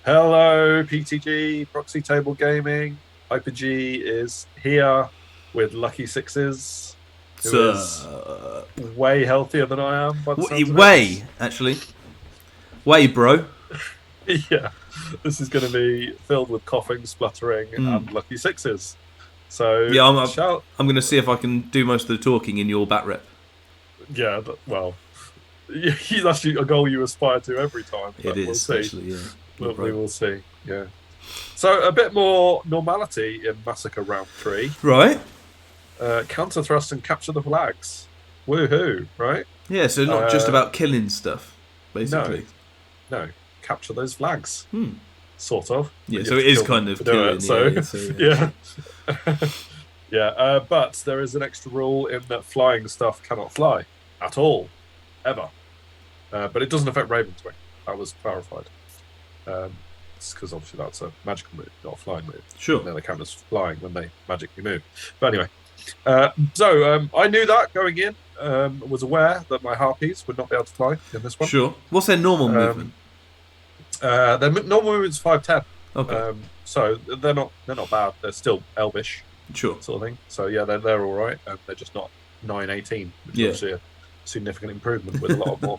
Hello, PTG, Proxy Table Gaming. Hyper-G is here with Lucky Sixes, who is So, way healthier than I am by the sounds of way, it. actually. Way, bro. Yeah, this is going to be filled with coughing, spluttering, and Lucky Sixes. So, Yeah, I'm, shout, I'm going to see if I can do most of the talking in your bat rep. yeah, well, he's actually a goal you aspire to every time, It but we'll is, see. actually, yeah. You're We right. will see. Yeah. So, a bit more normality in Massacre Round 3. Right? Counter thrust and capture the flags. Woohoo! Right? Yeah, so not just Uh, about killing stuff, no, basically. no, capture those flags. Sort of, but Yeah, you so have it to is kill kind them of to do killing, it. So, yeah, so yeah. yeah, yeah. But there is an extra rule in that flying stuff cannot fly at all, ever. But it doesn't affect Raven's Wing. That was clarified. It's because obviously that's a magical move, not a flying move. Sure. And then they count as flying when they magically move. But anyway, I knew that going in. Was aware that my harpies would not be able to fly in this one. Sure. What's their normal movement? Um, their normal movement's 5'10". Okay. So they're not bad. They're still elvish Sure. sort of thing. So yeah, they're all right. They're just not 9'18", which is Yeah. obviously a significant improvement with a lot of more,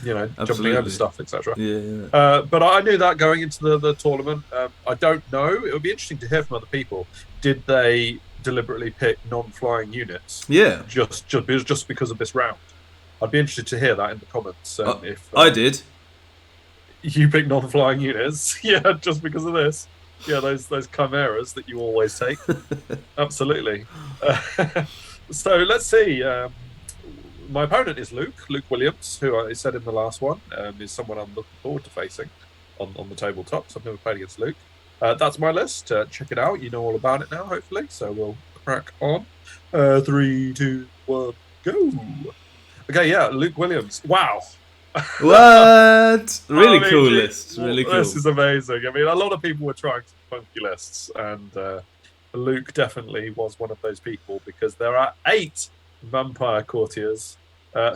jumping over Absolutely. stuff, etc. Yeah, yeah. But I knew that going into the tournament. I don't know. It would be interesting to hear from other people. Did they deliberately pick non-flying units Yeah. just because of this round? I'd be interested to hear that in the comments. If I did. you pick non-flying units, yeah, just because of this, yeah, those chimeras that you always take, absolutely. So let's see. My opponent is Luke Williams, who I said in the last one is someone I'm looking forward to facing on the tabletop. So I've never played against Luke. That's my list. Check it out. You know all about it now, hopefully. So we'll crack on. 3, 2, 1, go. Okay, yeah, Luke Williams. Wow. What? Really I mean, cool list. Really this cool. is amazing. I mean, a lot of people were trying some funky lists, and Luke definitely was one of those people because there are 8 vampire courtiers.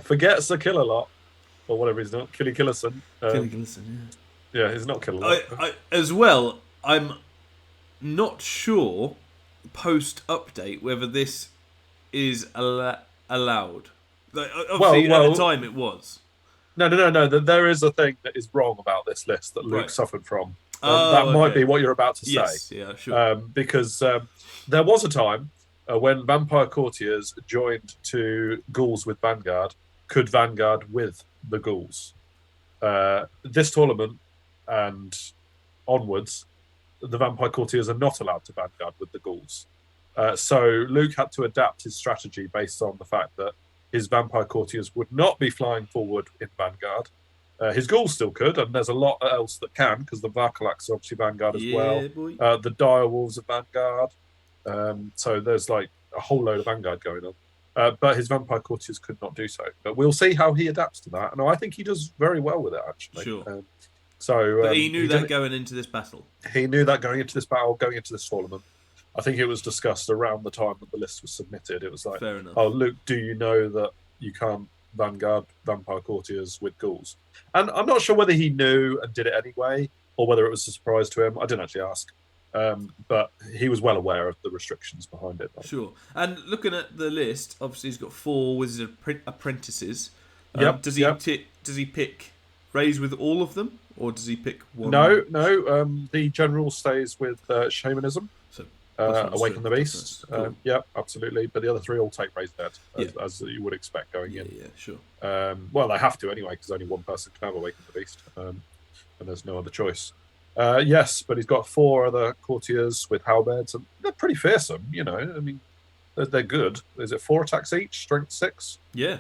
Forgets the Kill a Lot, or whatever he's not, Killy Killerson. Listen, Yeah, he's not Kill a yeah. Lot. As well, I'm not sure post update whether this is allowed. Like, obviously, at the Well, time it was. no. There is a thing that is wrong about this list that Luke Right. suffered from. That Oh, might be okay. what you're about to say. Yes, yeah, sure. Because there was a time when vampire courtiers joined to ghouls with Vanguard could Vanguard with the ghouls. This tournament and onwards, the vampire courtiers are not allowed to Vanguard with the ghouls. So Luke had to adapt his strategy based on the fact that his vampire courtiers would not be flying forward in Vanguard. His ghouls still could, and there's a lot else that can, because the Varkalax are obviously Vanguard as well. Yeah, boy. The Direwolves are Vanguard. So there's like a whole load of Vanguard going on. But his vampire courtiers could not do so. But we'll see how he adapts to that. And I think he does very well with it, actually. Sure. But he knew that going into this battle. he knew that going into this battle, going into this tournament. I think it was discussed around the time that the list was submitted. It was like, Fair enough. oh, Luke, do you know that you can't Vanguard vampire courtiers with ghouls? And I'm not sure whether he knew and did it anyway, or whether it was a surprise to him. I didn't actually ask. But he was well aware of the restrictions behind it. Sure. And looking at the list, obviously he's got 4 wizard apprentices. Yep. Does he pick raise with all of them, or does he pick one? No. The general stays with shamanism. So Awaken the Beast. Cool. Yeah, absolutely. But the other 3 all take Raise Dead, as you would expect going in. Yeah, sure. Well, they have to anyway, because only one person can have Awaken the Beast, and there's no other choice. Yes, but he's got 4 other courtiers with halberds, and they're pretty fearsome, I mean, they're good. Is it 4 attacks each, strength 6? Yeah.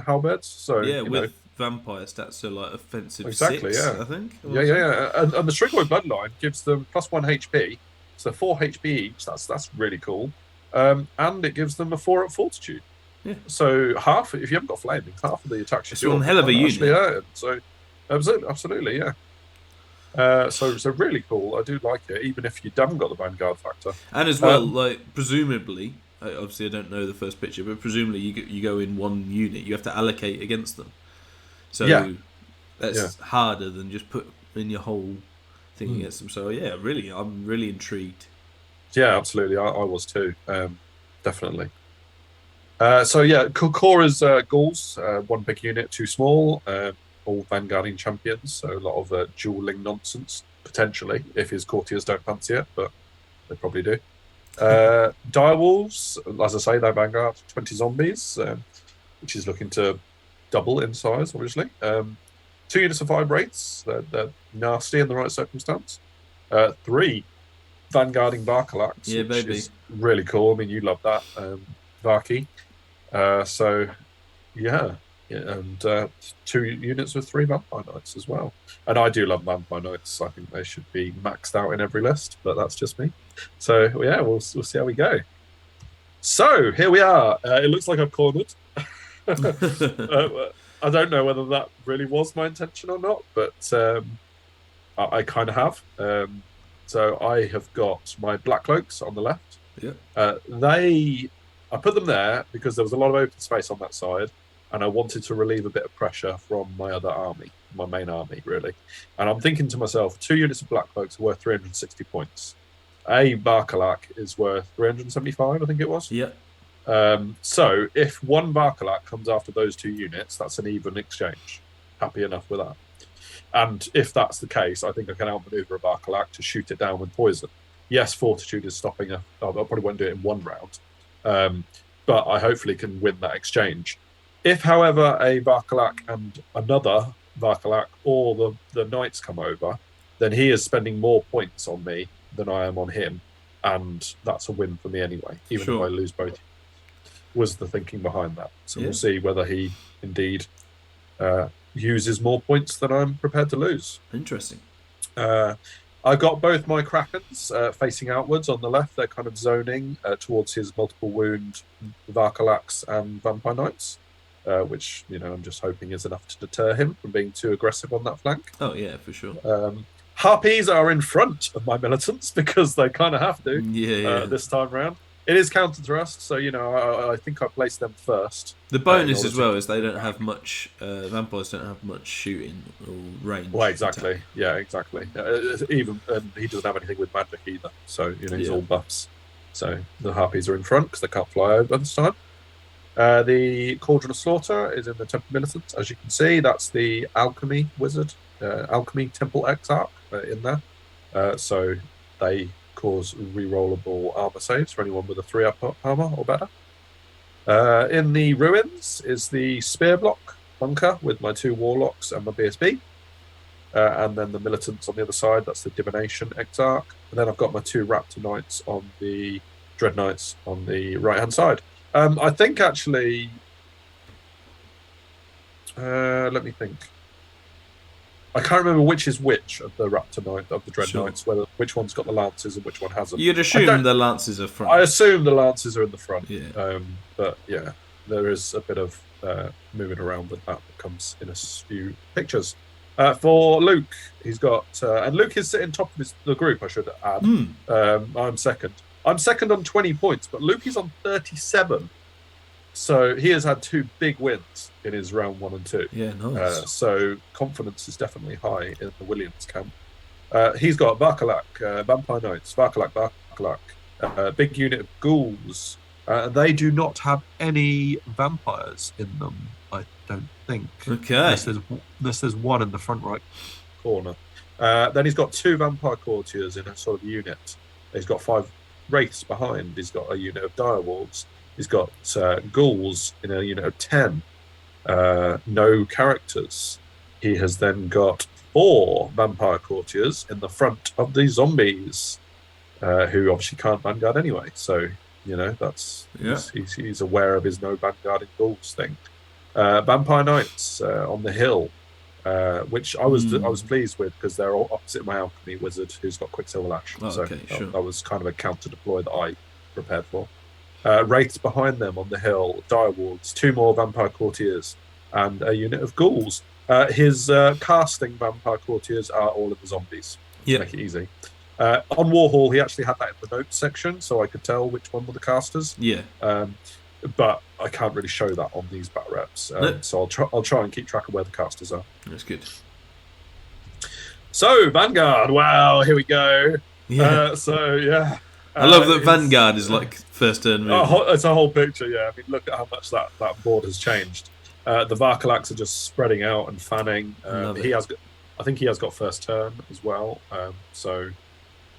Halberds. So yeah, with vampire stats, so like offensive exactly, 6, yeah. I think. Yeah. And the Strigoi bloodline gives them +1 HP, so 4 HP each. That's really cool. And it gives them a 4 at fortitude. Yeah. So half, if you haven't got flaming, half of the attacks you It's do one hell of a unit. hurt. So absolutely, yeah. So really cool. I do like it, even if you haven't got the Vanguard factor. And as well, like presumably, obviously I don't know the first picture, but presumably you go in one unit, you have to allocate against them. So that's harder than just put in your whole think he gets them. So yeah, really, I'm really intrigued. Yeah, absolutely. I was too. Definitely. So yeah, core is ghouls, one big unit, two small, all vanguarding champions. So a lot of dueling nonsense potentially if his courtiers don't fancy it, but they probably do. Direwolves, as I say, they vanguard 20 zombies, which is looking to double in size, obviously. Two units of 5 wraiths, they're nasty in the right circumstance. Three vanguarding Varkalax, Yeah, which baby. is really cool. I mean, you love that, Varky. So yeah, and two units with 3 vampire knights as well. And I do love vampire knights. I think they should be maxed out in every list, but that's just me. So yeah, we'll see how we go. So here we are. It looks like I've cornered. I don't know whether that really was my intention or not, but I kind of have. So I have got my black cloaks on the left. Yeah. I put them there because there was a lot of open space on that side, and I wanted to relieve a bit of pressure from my other army, my main army, really. And I'm thinking to myself, 2 units of black cloaks are worth 360 points. A Barkalak is worth 375, I think it was. Yeah. So if one Barkalak comes after those 2 units, that's an even exchange. Happy enough with that. And if that's the case, I think I can outmaneuver a Barkalak to shoot it down with poison. Yes, Fortitude is stopping I probably won't do it in one round. But I hopefully can win that exchange. If, however, a Varkalak and another Varkalak or the Knights come over, then he is spending more points on me than I am on him. And that's a win for me anyway, even if I lose both. Was the thinking behind that. So we'll see whether he indeed uses more points than I'm prepared to lose. Interesting. I got both my Krakens facing outwards on the left. They're kind of zoning towards his multiple wound Varkalax and Vampire Knights, which, I'm just hoping is enough to deter him from being too aggressive on that flank. Oh, yeah, for sure. Harpies are in front of my militants because they kind of have to this time round. It is counter thrust, so I think I placed them first. The bonus as well is they don't have much. Vampires don't have much shooting or range. Well, exactly. Attack. Yeah, exactly. Even he doesn't have anything with magic either, so he's all buffs. So the harpies are in front because they can't fly over this time. The Cauldron of Slaughter is in the Temple Militants, as you can see. That's the Alchemy Wizard, Alchemy Temple Exarch in there. So they cause rerollable armor saves for anyone with a 3-up armor or better. In the ruins is the Spear Block bunker with my 2 Warlocks and my BSB. And then the Militants on the other side, that's the Divination Exarch. And then I've got my 2 Raptor Knights on the Dread Knights on the right-hand side. I think actually... let me think. I can't remember which is which of the Raptor Knight, of the Dread Knights, which one's got the Lances and which one hasn't. You'd assume the Lances are front. I assume the Lances are in the front. Yeah. But yeah, there is a bit of moving around with that comes in a few pictures. For Luke, he's got... and Luke is sitting top of the group, I should add. I'm second. I'm second on 20 points, but Luke is on 37. So he has had 2 big wins in his round 1 and 2. Yeah, nice. So confidence is definitely high in the Williams camp. He's got Varkalak, Vampire Knights, Varkalak, big unit of ghouls. They do not have any vampires in them, I don't think. Okay. Unless there's one in the front right corner. Then he's got 2 vampire courtiers in a sort of unit. He's got 5 wraiths behind. He's got a unit of direwolves. He's got ghouls in a unit of 10. No characters. He has then got 4 vampire courtiers in the front of the zombies, who obviously can't vanguard anyway. So, that's he's aware of his no vanguarding ghouls thing. Vampire Knights on the hill, which I was pleased with because they're all opposite my alchemy wizard who's got Quicksilver Lash. That was kind of a counter deploy that I prepared for. Wraiths behind them on the hill, direwolves, 2 more vampire courtiers, and a unit of ghouls. His casting vampire courtiers are all in the zombies. To make it easy. On Warhall, he actually had that in the notes section, so I could tell which one were the casters. Yeah. But I can't really show that on these bat reps, so I'll try and keep track of where the casters are. That's good. So Vanguard, wow, here we go. Yeah. So yeah, I love that it's Vanguard is like first turn movement. it's a whole picture. Yeah, I mean, look at how much that board has changed. The Varkalax are just spreading out and fanning. Love He it. has, I think he has got first turn as well. So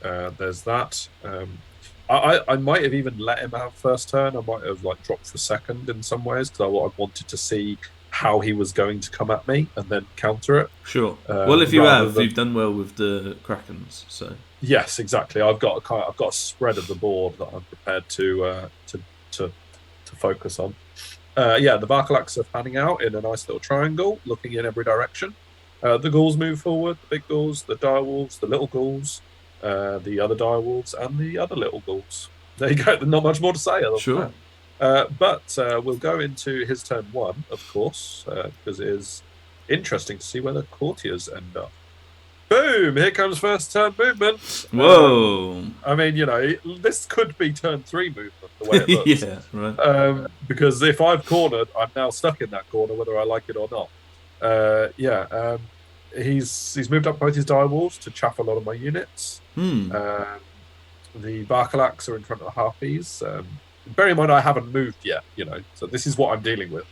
there's that. I might have even let him have first turn. I might have like dropped for second in some ways because I wanted to see how he was going to come at me and then counter it. Sure. Well, if you rather have, than you've done well with the Krakens. So yes, exactly. I've got a spread of the board that I'm prepared to focus on. Yeah, the Varkalax are panning out in a nice little triangle, looking in every direction. The ghouls move forward, the big ghouls, the direwolves, the little ghouls, the other direwolves, and the other little ghouls. There you go. Not much more to say. sure. But we'll go into his turn one, of course, because it is interesting to see where the courtiers end up. Boom! Here comes first turn movement. Whoa. I mean, this could be turn 3 movement the way it looks. Yeah, right. Because if I've cornered, I'm now stuck in that corner, whether I like it or not. He's moved up both his direwolves to chaff a lot of my units. The Varkalax are in front of the Harpies. Bear in mind, I haven't moved yet, so this is what I'm dealing with.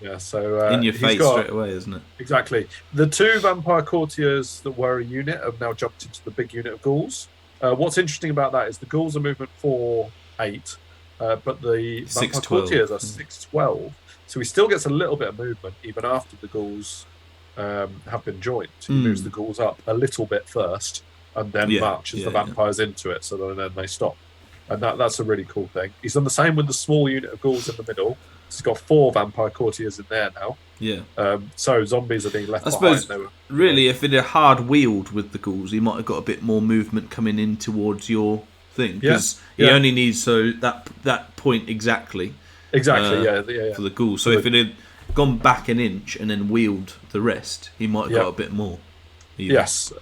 Yeah, so in your face straight away, isn't it? Exactly. The 2 vampire courtiers that were a unit have now jumped into the big unit of ghouls. What's interesting about that is the ghouls are movement 4-8, but the vampire courtiers are 6-12. So he still gets a little bit of movement even after the ghouls have been joined. He moves the ghouls up a little bit first and then marches the vampires into it, so then they stop. And that's a really cool thing. He's done the same with the small unit of ghouls in the middle. He's got 4 vampire courtiers in there now. Yeah. So zombies are being left behind. I suppose, really, if it had hard wheeled with the ghouls, he might have got a bit more movement coming in towards your thing. Because he only needs that point exactly. Exactly, for the ghouls. So if it had gone back an inch and then wheeled the rest, he might have got a bit more. Either. Yes.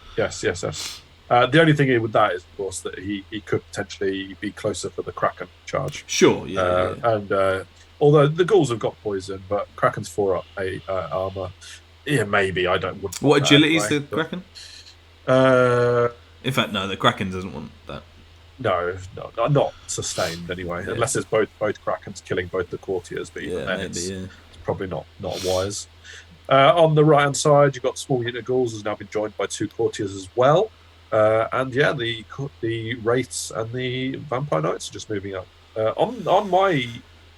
The only thing with that is, of course, that he could potentially be closer for the Kraken charge. Sure, yeah. And although the ghouls have got poison, but Kraken's 4 up 8 armor. Yeah, maybe. I don't. What agility is the Kraken? In fact, no, the Kraken doesn't want that. No, not sustained anyway. Yeah. Unless it's both Krakens killing both the courtiers, but even then it's probably not wise. On the right hand side, you've got small unit of ghouls has now been joined by 2 courtiers as well. And the wraiths and the vampire knights are just moving up. On my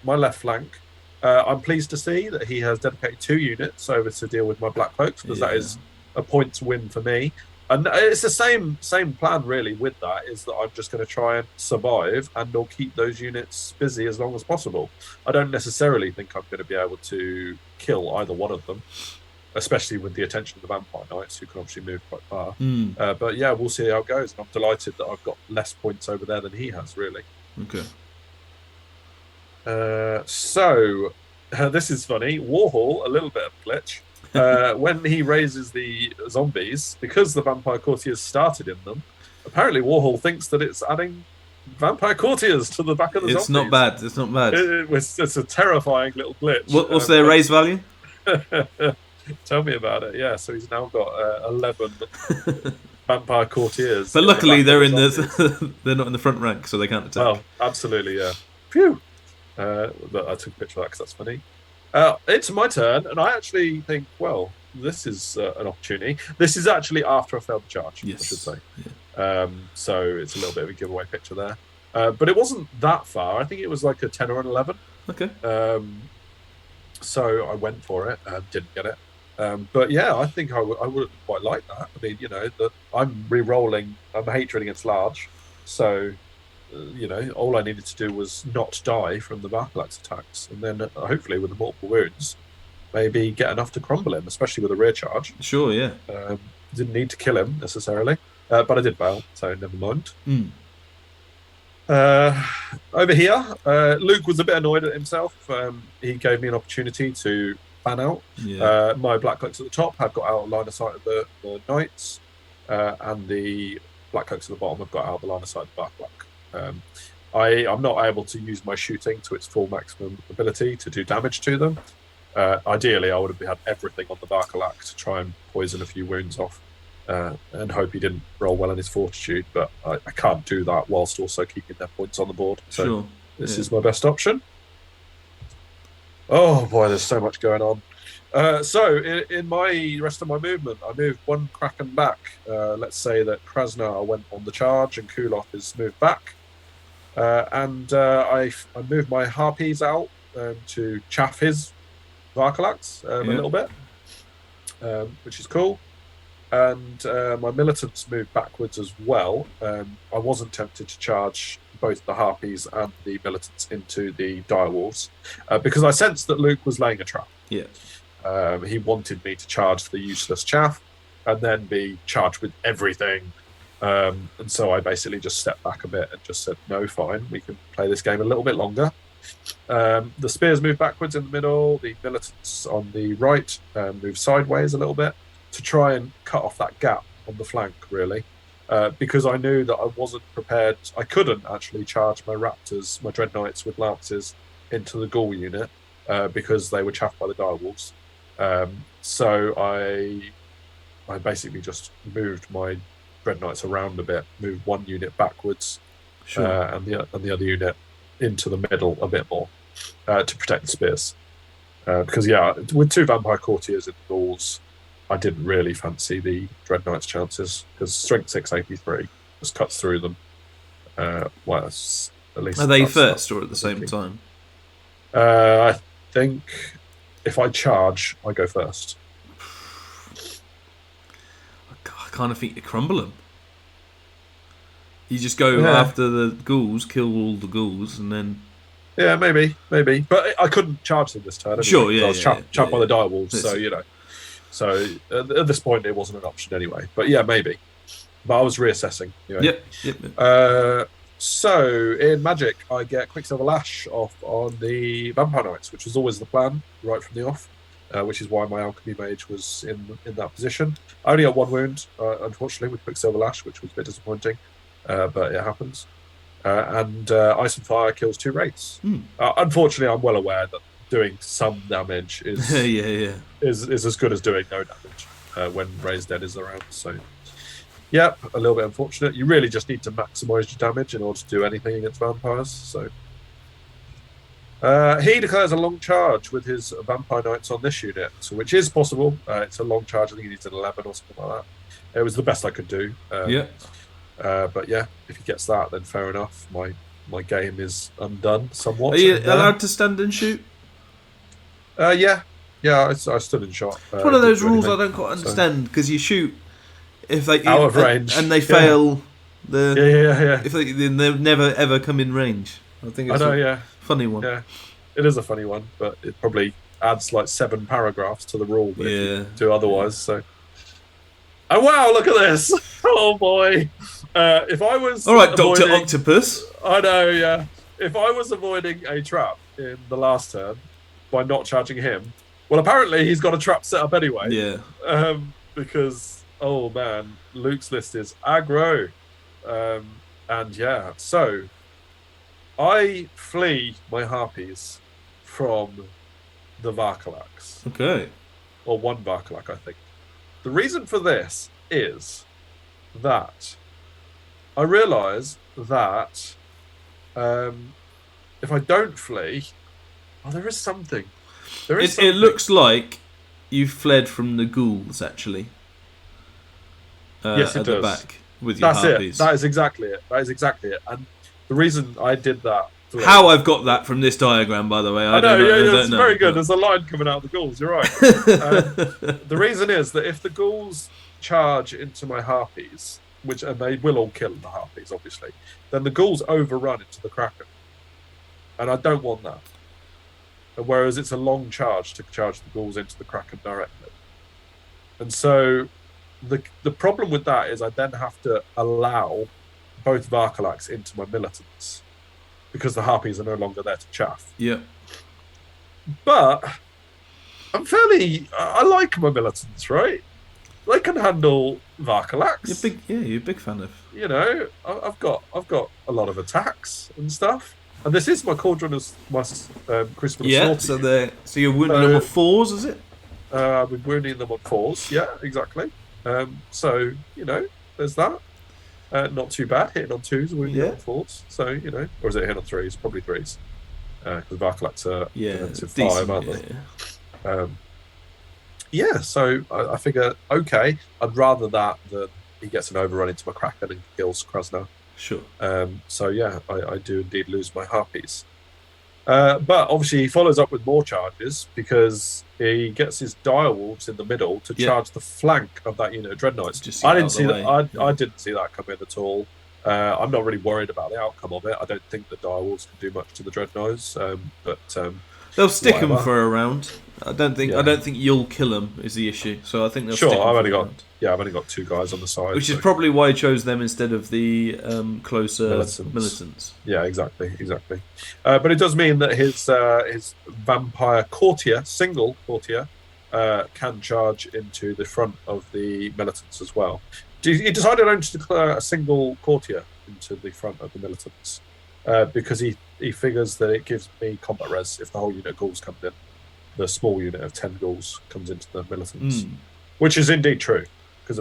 left flank, I'm pleased to see that he has dedicated 2 units over to deal with my black cloaks, because that is a point to win for me. And it's the same plan really with that, is that I'm just going to try and survive and or keep those units busy as long as possible. I don't necessarily think I'm going to be able to kill either one of them, especially with the attention of the vampire knights, who can obviously move quite far. But yeah, we'll see how it goes. And I'm delighted that I've got less points over there than he has, really. Okay. So this is funny. Warhol, a little bit of a glitch. When he raises the zombies, because the vampire courtiers started in them, apparently Warhol thinks that it's adding vampire courtiers to the back of the zombies. It's not bad. It's a terrifying little glitch. What's their raise value? Tell me about it. Yeah, so he's now got 11 vampire courtiers. But luckily they're they're not in the front rank, so they can't attack. Well, absolutely, yeah. Phew. I took a picture of that because that's funny. It's my turn, and I actually think, well, this is an opportunity. This is actually after I failed the charge, I should say. Yeah. So it's a little bit of a giveaway picture there. But it wasn't that far. I think it was like a 10 or an 11. Okay. So I went for it and didn't get it. But yeah, I think I would quite like that. I mean, that I'm re-rolling. I'm hatred against large. So, all I needed to do was not die from the Varkalax attacks. And then hopefully with the multiple wounds, maybe get enough to crumble him, especially with a rear charge. Sure, yeah. Didn't need to kill him necessarily. But I did fail, so never mind. Over here, Luke was a bit annoyed at himself. He gave me an opportunity to fan out. Yeah. My black cloaks at the top have got out of line of sight of the knights, and the black cloaks at the bottom have got out of the line of sight of the black. I'm not able to use my shooting to its full maximum ability to do damage to them. Ideally, I would have had everything on the Varkalak to try and poison a few wounds off, and hope he didn't roll well in his fortitude. But I can't do that whilst also keeping their points on the board. So Sure. this Yeah. is my best option. Oh boy, there's so much going on. So in my rest of my movement, I moved one Kraken back. Let's say that Krasnar went on the charge and Kulov is moved back. And I moved my Harpies out to chaff his Varkalaks a little bit, which is cool. And my militants moved backwards as well. I wasn't tempted to charge both the Harpies and the militants into the direwolves because I sensed that Luke was laying a trap. Yeah. He wanted me to charge the useless chaff and then be charged with everything. And so I basically just stepped back a bit and just said, no, fine, we can play this game a little bit longer. The spears move backwards in the middle. The militants on the right move sideways a little bit to try and cut off that gap on the flank, really. Because I knew that I wasn't prepared. I couldn't actually charge my Raptors, my Dreadknights with Lances into the Ghoul unit because they were chaffed by the direwolves. So I basically just moved my Dreadknights around a bit, moved one unit backwards, Sure. and the other unit into the middle a bit more to protect the spears. Because with two Vampire Courtiers in the Ghouls, I didn't really fancy the Dreadknight's chances because Strength 6 83 just cuts through them. At least Are they first or at the same time? I think if I charge, I go first. I kind of think you crumble them. You just go after the ghouls, kill all the ghouls, and then... Yeah, maybe. But I couldn't charge them this turn. Anyway, sure, yeah. I was trapped by the direwolves, Yes. so, you know. So at this point, it wasn't an option anyway. But yeah, maybe. But I was reassessing. Anyway. Yep. So in Magic, I get Quicksilver Lash off on the Vampire Knights, which was always the plan right from the off, which is why my Alchemy Mage was in that position. I only got one wound, unfortunately, with Quicksilver Lash, which was a bit disappointing, but it happens. And Ice and Fire kills 2 wraiths. Unfortunately, I'm well aware that doing some damage is is as good as doing no damage when Raised Dead is around. So, yep, a little bit unfortunate. You really just need to maximise your damage in order to do anything against vampires. So, he declares a long charge with his Vampire Knights on this unit, which is possible. It's a long charge. I think he needs an 11 or something like that. It was the best I could do. But yeah, if he gets that, then fair enough. My game is undone somewhat. Are you allowed to stand and shoot? Yeah, I stood and shot. It's one of those rules I don't quite understand because you shoot if they out of range and they fail the if they never ever come in range. I think it's a funny one. Yeah, it is a funny one, but it probably adds like 7 paragraphs to the rule. But if you do otherwise, so. Oh wow! Look at this. Oh boy. If I was all right, Dr. Octopus. I know. Yeah. If I was avoiding a trap in the last turn by not charging him, well, apparently he's got a trap set up anyway. Yeah. Because oh man, Luke's list is aggro, and yeah. So I flee my Harpies from the Varkalaks. Okay. Or one Varkalak, I think. The reason for this is that I realise that if I don't flee, there is something. It looks like you fled from the ghouls, actually. Yes, it at does. The back with your Harpies. That is exactly it. And the reason I did that. How I've got that from this diagram, by the way, I don't know. It's very good. There's a line coming out of the ghouls. You're right. The reason is that if the ghouls charge into my Harpies, and they will all kill the Harpies, obviously, then the ghouls overrun into the Kraken, and I don't want that. Whereas it's a long charge to charge the ghouls into the Kraken directly, and so the problem with that is I then have to allow both Varkalaks into my militants. Because the Harpies are no longer there to chaff. Yeah. But I like my militants, right? They can handle Varkalaks. You're a big fan of. You know, I've got a lot of attacks and stuff. And this is my Cauldron of Crucible of Yeah, Slaughter. so you're wounding them So with 4s, is it? I've been wounding them on 4s. Yeah, exactly. So there's that. Not too bad. Hitting on 2s, wounding Yeah. on 4s. So or is it hitting on 3s? Probably 3s. Because Varkalaks are defensive 5, aren't they? So I figure, okay, I'd rather that than he gets an overrun into my Kraken and kills Krasnar. Sure. I do indeed lose my Harpies. But obviously he follows up with more charges because he gets his Direwolves in the middle to charge the flank of that unit of Dreadnoughts. I didn't see that. I didn't see that come in at all. I'm not really worried about the outcome of it. I don't think the Direwolves can do much to the Dreadnoughts, they'll stick them for a round. I don't think you'll kill them is the issue. So I think they'll stick them I've only got 2 guys on the side, which is probably why I chose them instead of the closer militants. Yeah, exactly. But it does mean that his vampire courtier, single courtier, can charge into the front of the militants as well. He decided only to declare a single courtier into the front of the militants because he figures that it gives me combat res if the whole unit of ghouls comes in. The small unit of 10 ghouls comes into the militants, which is indeed true. Because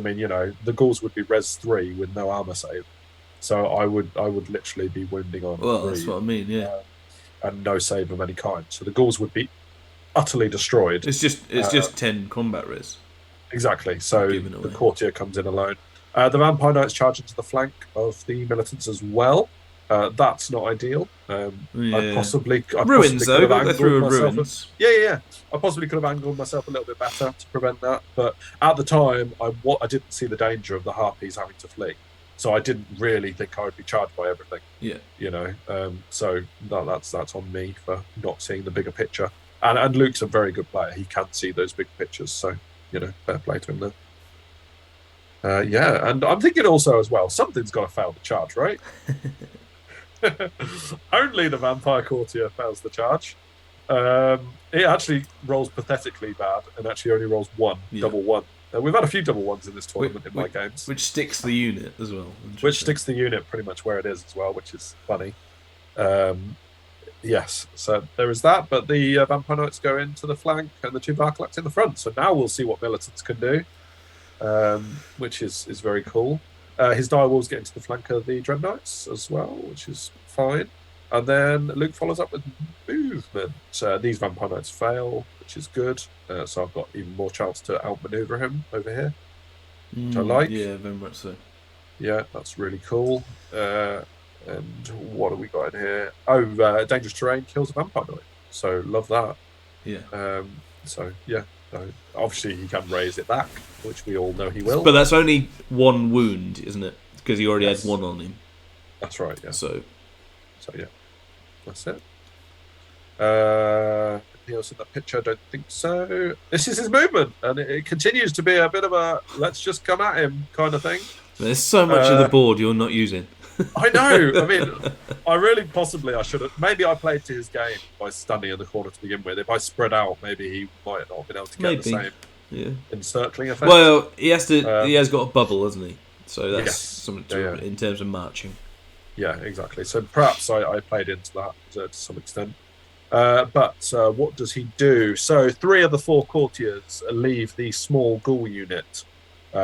the ghouls would be res 3 with no armor save, so I would literally be wounding on. Well, 3, that's what I mean, yeah. And no save of any kind, so the ghouls would be utterly destroyed. It's just 10 combat res. Exactly. So the courtier comes in alone. The vampire knights charge into the flank of the militants as well. That's not ideal. I possibly ruins though. Go through ruins. Yeah. I possibly could have angled myself a little bit better to prevent that, but at the time, I didn't see the danger of the Harpies having to flee, so I didn't really think I would be charged by everything. Yeah. So that's on me for not seeing the bigger picture. And Luke's a very good player; he can see those big pictures. So fair play to him there. And I'm thinking also as well, something's got to fail the charge, right? Only the vampire courtier fails the charge. It actually rolls pathetically bad and actually only rolls double 1. We've had a few double 1s in this tournament in my games. Which sticks the unit as well. Which sticks the unit pretty much where it is as well, which is funny. Yes, so there is that, but the vampire knights go into the flank and the 2 Varkalaks in the front. So now we'll see what militants can do, which is very cool. His direwolves get into the flank of the dreadnoughts as well, which is fine. And then Luke follows up with movement. These vampire knights fail, which is good. So I've got even more chance to outmaneuver him over here, which I like. Yeah, very much so. Yeah, that's really cool. And what have we got in here? Dangerous terrain kills a vampire knight. So love that. Yeah. Obviously he can raise it back, which we all know he will. But that's only 1 wound, isn't it? Because he already had 1 on him. That's right. Yeah. So yeah, that's it. Anything else in that picture? I don't think so. This is his movement, and it continues to be a bit of a let's just come at him kind of thing. There's so much of the board you're not using. I know. I mean, I should have. Maybe I played to his game by standing in the corner to begin with. If I spread out, maybe he might not have been able to get the same encircling effect. Well, he has to. He has got a bubble, hasn't he? So that's something in terms of marching. Yeah, exactly. So perhaps I played into that to some extent. But what does he do? So 3 of the 4 courtiers leave the small ghoul unit,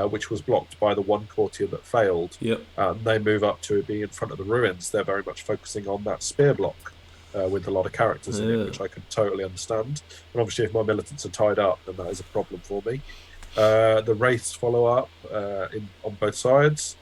which was blocked by the 1 courtier that failed. Yep. They move up to be in front of the ruins. They're very much focusing on that spear block with a lot of characters in it, which I can totally understand. And obviously, if my militants are tied up, then that is a problem for me. The wraiths follow up on both sides.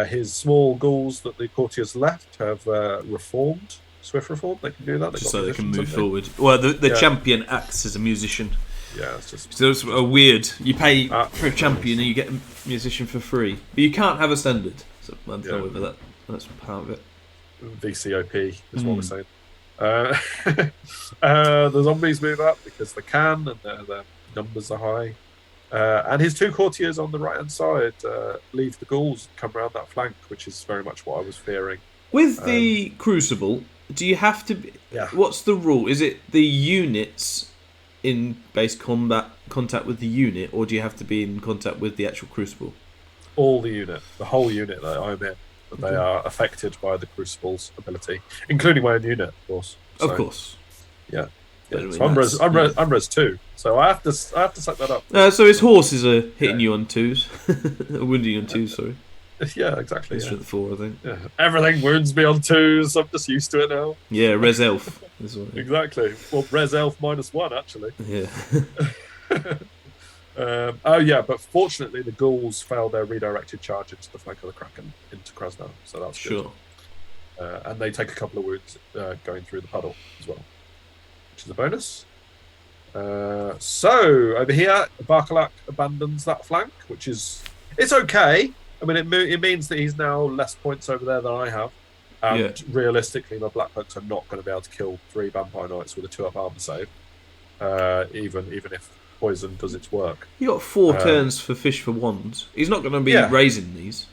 His small ghouls that the courtiers left have reformed. Swift reform, they can do that. Just so they can move forward. Well, the champion acts as a musician. Yeah, it's just... So it's a weird... You pay for a champion and you get a musician for free. But you can't have a standard. So I'm not with that. That's part of it. VCOP is what we're saying. The zombies move up because they can, and their numbers are high. And his 2 courtiers on the right-hand side leave the ghouls and come around that flank, which is very much what I was fearing. With the Crucible, do you have to... What's the rule? Is it the units in base contact with the unit, or do you have to be in contact with the actual Crucible? All the unit. The whole unit that I'm in They are affected by the Crucible's ability, including my own unit, of course. Of course. Yeah. But, I mean, So I'm res 2, so I have to set that up. So his horses are hitting you on 2s, wounding you on 2s. Sorry. Yeah, exactly. It's strength 4, I think. Yeah. Everything wounds me on 2s. I'm just used to it now. Yeah, res elf. Exactly. Well, res elf -1 actually. Yeah. But fortunately the ghouls failed their redirected charge into the flank of the Kraken into Krasnar, so that's good. Sure. And they take a couple of wounds going through the puddle as well, which is a bonus. So over here, Barkalak abandons that flank, which is okay. I mean, it means that he's now less points over there than I have, and realistically, my Black Cloaks are not going to be able to kill 3 Vampire Knights with a 2-up armor save, even if poison does its work. You got 4 turns for Fish for Wands. He's not going to be raising these.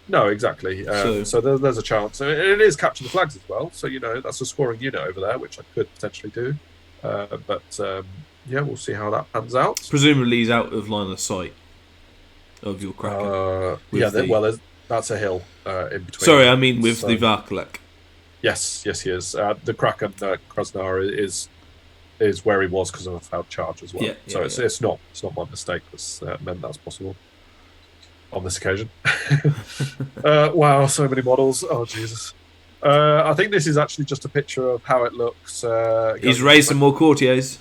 No, exactly. So there's a chance. It is capture the flags as well. So that's a scoring unit over there, which I could potentially do. We'll see how that pans out. Presumably, he's out of line of sight of your Kraken. That's a hill in between. Sorry, I mean with the Varkalek. Yes, he is. The Kraken Krasnar is where he was because of a failed charge as well. It's not my mistake that's meant that's possible on this occasion. Wow, so many models. Oh Jesus. I think this is actually just a picture of how it looks. He's raised some more courtiers.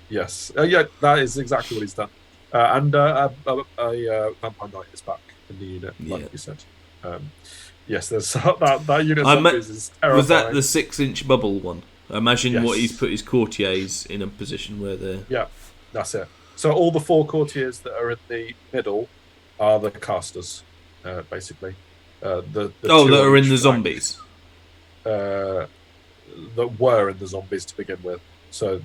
Yes. That is exactly what he's done. And a Vampire Knight is back in the unit, like you said. Yes, there's that unit is terrifying. Was that the 6-inch bubble one? Imagine what he's put his courtiers in a position where they're... Yeah, that's it. So all the 4 courtiers that are in the middle are the casters, basically. That are in the zombies? That were in the zombies to begin with. So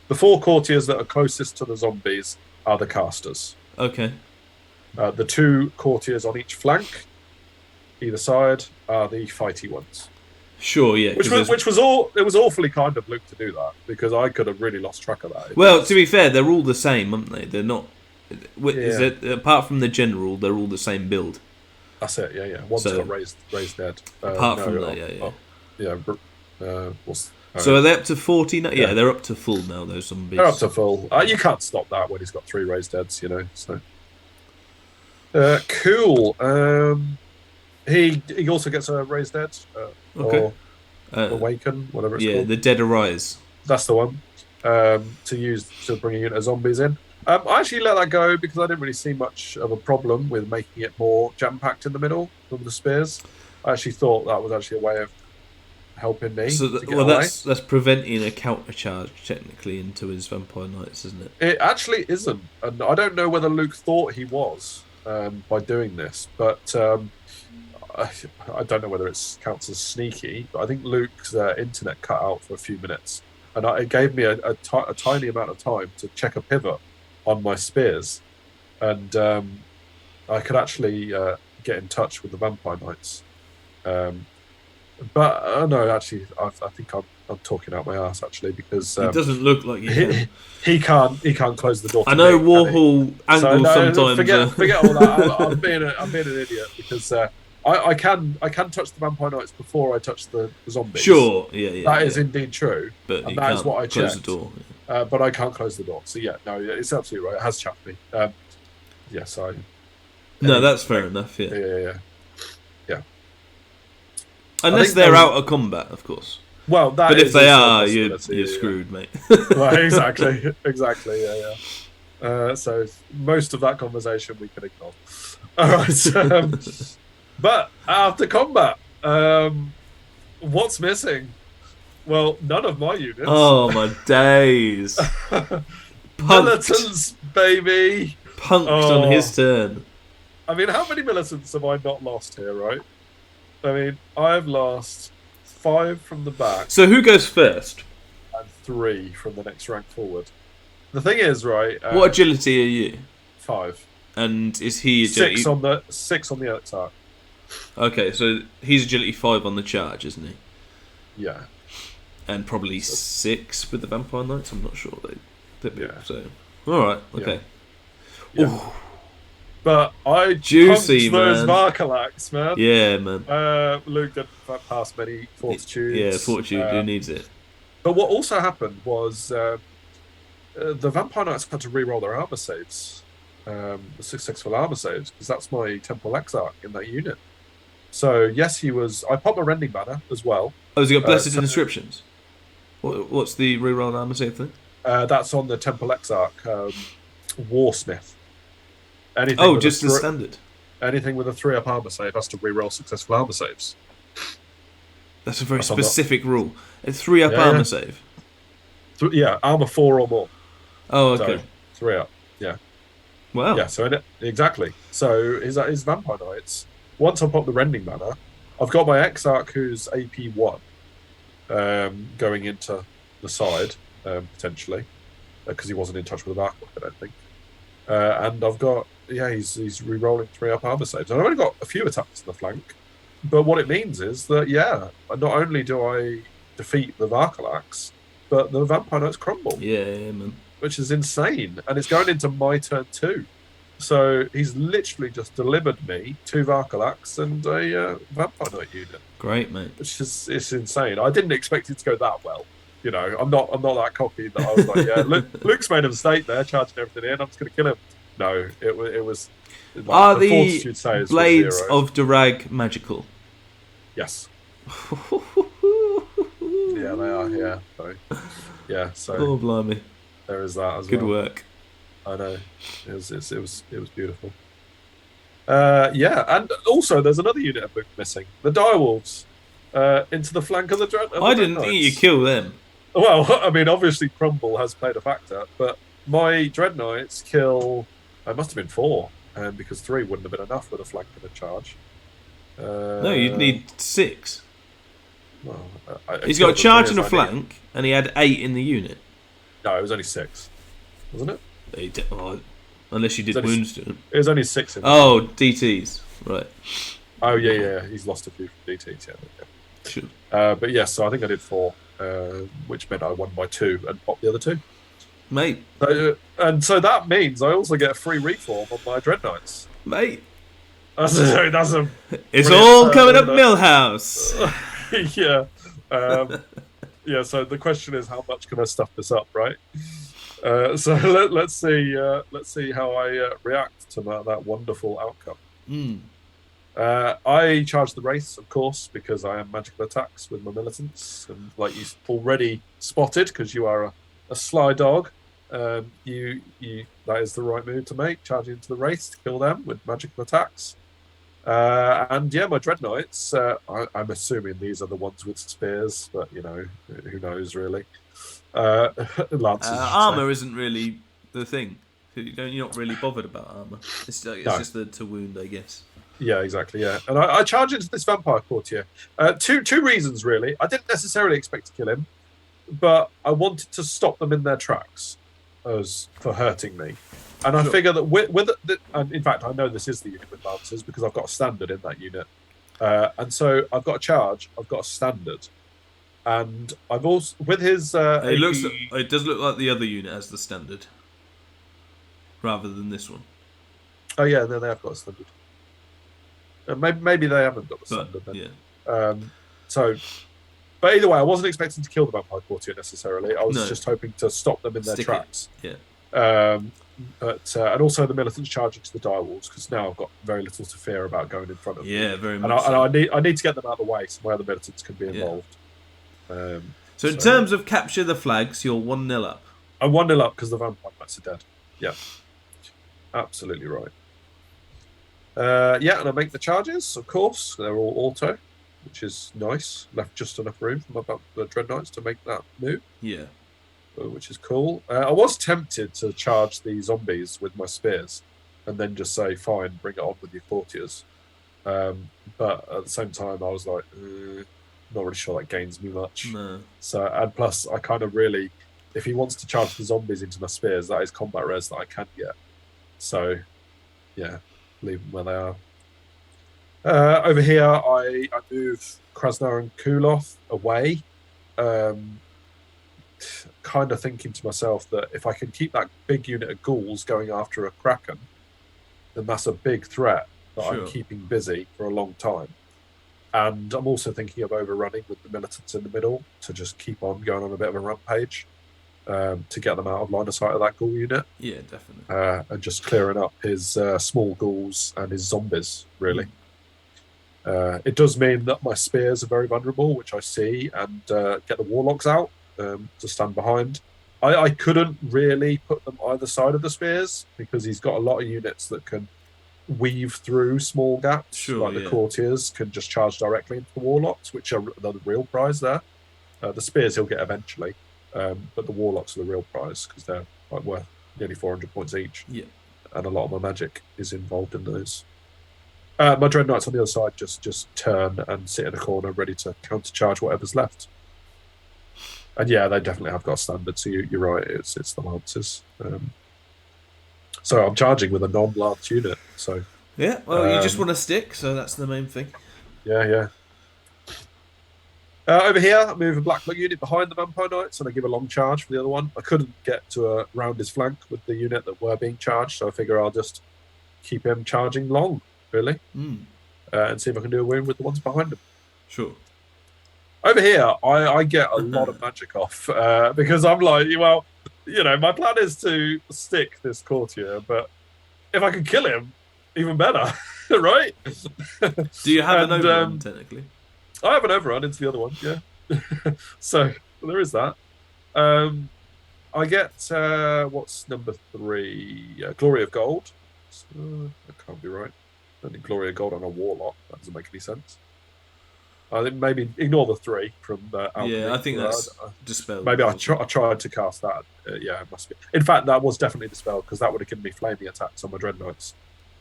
the 4 courtiers that are closest to the zombies are the casters. Okay. The 2 courtiers on each flank, either side, are the fighty ones. Sure, yeah. Which was awfully kind of Luke to do that, because I could have really lost track of that. Well, to be fair, they're all the same, aren't they? They're not. Apart from the general, they're all the same build. That's it. Yeah. One's got raised dead. Apart from that, so are they up to 40 now? Yeah, they're up to full now. Those zombies. They're up to full. You can't stop that when he's got 3 raised deads. So. Cool. He also gets a raised dead. Or awaken, whatever it's called. Yeah, the dead arise. That's the one. To use to bring a unit of zombies in. I actually let that go because I didn't really see much of a problem with making it more jam-packed in the middle from the spears. I actually thought that was actually a way of helping me. That's preventing a counter charge technically into his Vampire Knights, isn't it? It actually isn't, and I don't know whether Luke thought he was by doing this, but I don't know whether it counts as sneaky. But I think Luke's internet cut out for a few minutes, and it gave me a tiny amount of time to check a pivot on my spears, and I could actually get in touch with the Vampire Knights. But no, actually, I think I'm talking out my ass actually, because it doesn't look like he can't close the door. I know Warhol angle sometimes. Forget all that. I'm being an idiot because I can touch the Vampire Knights before I touch the zombies. Sure, yeah. That is indeed true, but that is what I checked. Close the door. But I can't close the door. So it's absolutely right. It has chapped me. Yes, I. No, that's fair enough. Yeah. Unless they're out of combat, of course. Well, but if they are, you're screwed, mate. Well, exactly. Yeah. So most of that conversation we can ignore. All right. But after combat, what's missing? Well, none of my units. Oh my days! Militants, baby. Punked on his turn. I mean, how many militants have I not lost here, right? I mean, I've lost 5 from the back. So who goes first? And 3 from the next rank forward. The thing is, right? What agility are you? 5. And is he agility? 6 on the attack. Okay, so he's agility 5 on the charge, isn't he? Yeah. And probably 6 with the Vampire Knights. I'm not sure. Yeah. So, all right. Okay. Yeah. But I Juicy, punched those man. Varkalax, man. Yeah, man. Luke didn't pass many Yeah, fortitudes. Fortitude. Who needs it? But what also happened was the Vampire Knights had to re-roll their armor saves, the successful armor saves, because that's my Temple Exarch in that unit. So yes, he was. I popped the Rending Banner as well. Oh, has he got Blessed So Inscriptions? What's the reroll armor save thing? that's on the Temple Exarch Warsmith. Anything Oh, with a just the standard. anything with a 3-up armor save has to re-roll successful armor saves. That's a very That's on the- specific rule. A 3-up Yeah, armor yeah. save. Yeah, armor 4 or more. Oh, So okay. 3-up. Yeah. Wow. Yeah, so exactly. So his Vampire Knights, once I pop the Rending Banner, I've got my Exarch who's AP1 going into the side, potentially, because he wasn't in touch with the Varkok, I don't think. And I've got, he's re-rolling 3-up armor saves. And I've only got a few attacks in the flank, but what it means is that, not only do I defeat the Varkalax, but the Vampire Knights crumble. Yeah, man. Which is insane. And it's going into my turn 2. So he's literally just delivered me 2 Varkalax and a Vampire Knight unit. Great, mate. It's insane. I didn't expect it to go that well. You know, I'm not that cocky that I was like, Luke's made a mistake there, charging everything in. I'm just going to kill him. No, it was. Like, Are the saves Blades of Durag magical? Yes. Yeah, they are. Yeah. So Oh, blimey. There is that as well. Good work. I know. It was beautiful. And also there's another unit of Luke missing. The Direwolves into the flank of the Dreadnoughts. I didn't think you kill them. Well, I mean, obviously Crumble has played a factor, but my Dreadknights kill. It must have been 4, because 3 wouldn't have been enough with a flank and a charge. No, you'd need 6. Well, he's got a charge and a flank, and he had 8 in the unit. No, it was only 6, wasn't it? Unless you did wounds to him. It was only 6. DTs, right? Oh yeah. He's lost a few DTs. Yeah. Sure. But yes, so I think I did 4, which meant I won by 2 and popped the other 2. Mate. So that means I also get a free reform on my Dreadknights. Mate. It's all coming up Millhouse. Yeah. So the question is, how much can I stuff this up, right? So let's see how I react to that wonderful outcome. I charge the Wraiths, of course, because I am magical attacks with my militants, and like you already spotted, because you are a sly dog, that is the right move to make, charging into the Wraiths to kill them with magical attacks. And my Dreadknights, I'm assuming these are the ones with spears, but who knows really. Lances, armor isn't really the thing. You're not really bothered about armor. It's just to wound, I guess. Yeah, exactly. Yeah, and I charge into this Vampire Courtier. Two reasons really. I didn't necessarily expect to kill him, but I wanted to stop them in their tracks as for hurting me. And I figure that and in fact, I know this is the unit with Lancers because I've got a standard in that unit. And so I've got a charge, I've got a standard. And I've also, with his... it does look like the other unit has the standard, rather than this one. Oh yeah, no, they have got a standard. Maybe they haven't got the standard then. Yeah. But either way, I wasn't expecting to kill the Vampire Courtier necessarily. I was just hoping to stop them in their tracks. Yeah. And also the militants charging to the Direwolves, because now I've got very little to fear about going in front of them. Yeah, very much. And I need to get them out of the way so my other militants can be involved. So in terms of capture the flags, you're 1-0 up. I'm 1-0 up because the Vampire Knights are dead. Yeah. Absolutely right. And I make the charges, of course. They're all auto, which is nice. Left just enough room for the Dreadknights to make that move. Yeah. Which is cool. I was tempted to charge the zombies with my spears and then just say, fine, bring it on with your courtiers. But at the same time, I was like, not really sure that gains me much. No. So, and plus, I kind of really, if he wants to charge the zombies into my spears, that is combat res that I can get. So, yeah, leave them where they are. Over here, I move Krasnar and Kuloth away. Kind of thinking to myself that if I can keep that big unit of ghouls going after a Kraken, then that's a big threat that I'm Sure. keeping busy for a long time. And I'm also thinking of overrunning with the militants in the middle to just keep on going on a bit of a rampage to get them out of line of sight of that ghoul unit. Yeah, definitely. And just clearing up his small ghouls and his zombies, really. It does mean that my spears are very vulnerable, which I see, and get the warlocks out to stand behind. I couldn't really put them either side of the spears because he's got a lot of units that can weave through small gaps. Sure, like the yeah. courtiers can just charge directly into the warlocks, which are the real prize there. The spears he'll get eventually, but the warlocks are the real prize because they're like worth nearly 400 points each. Yeah. And a lot of my magic is involved in those. My dread knights on the other side just turn and sit in a corner ready to countercharge whatever's left. And yeah, they definitely have got standard. So you're right, it's the lancers. So I'm charging with a non-lance unit. So Yeah, well, you just want to stick, so that's the main thing. Yeah. Over here, I move a black blood unit behind the vampire knights, and I give a long charge for the other one. I couldn't get to round his flank with the unit that were being charged, so I figure I'll just keep him charging long, really, and see if I can do a win with the ones behind him. Sure. Over here, I get a lot of magic off because I'm like, well, my plan is to stick this courtier, but if I can kill him, even better, right? Do you have an overrun, technically? I have an overrun into the other one, yeah. So there is that. I get what's number 3? Glory of Gold. That can't be right. I don't think Glory of Gold on a warlock. That doesn't make any sense. I think maybe ignore the 3 from Alchemy. Yeah, I think that's dispelled. Maybe I tried to cast that. Yeah, it must be. In fact, that was definitely dispelled because that would have given me flaming attacks on my Dread Knights,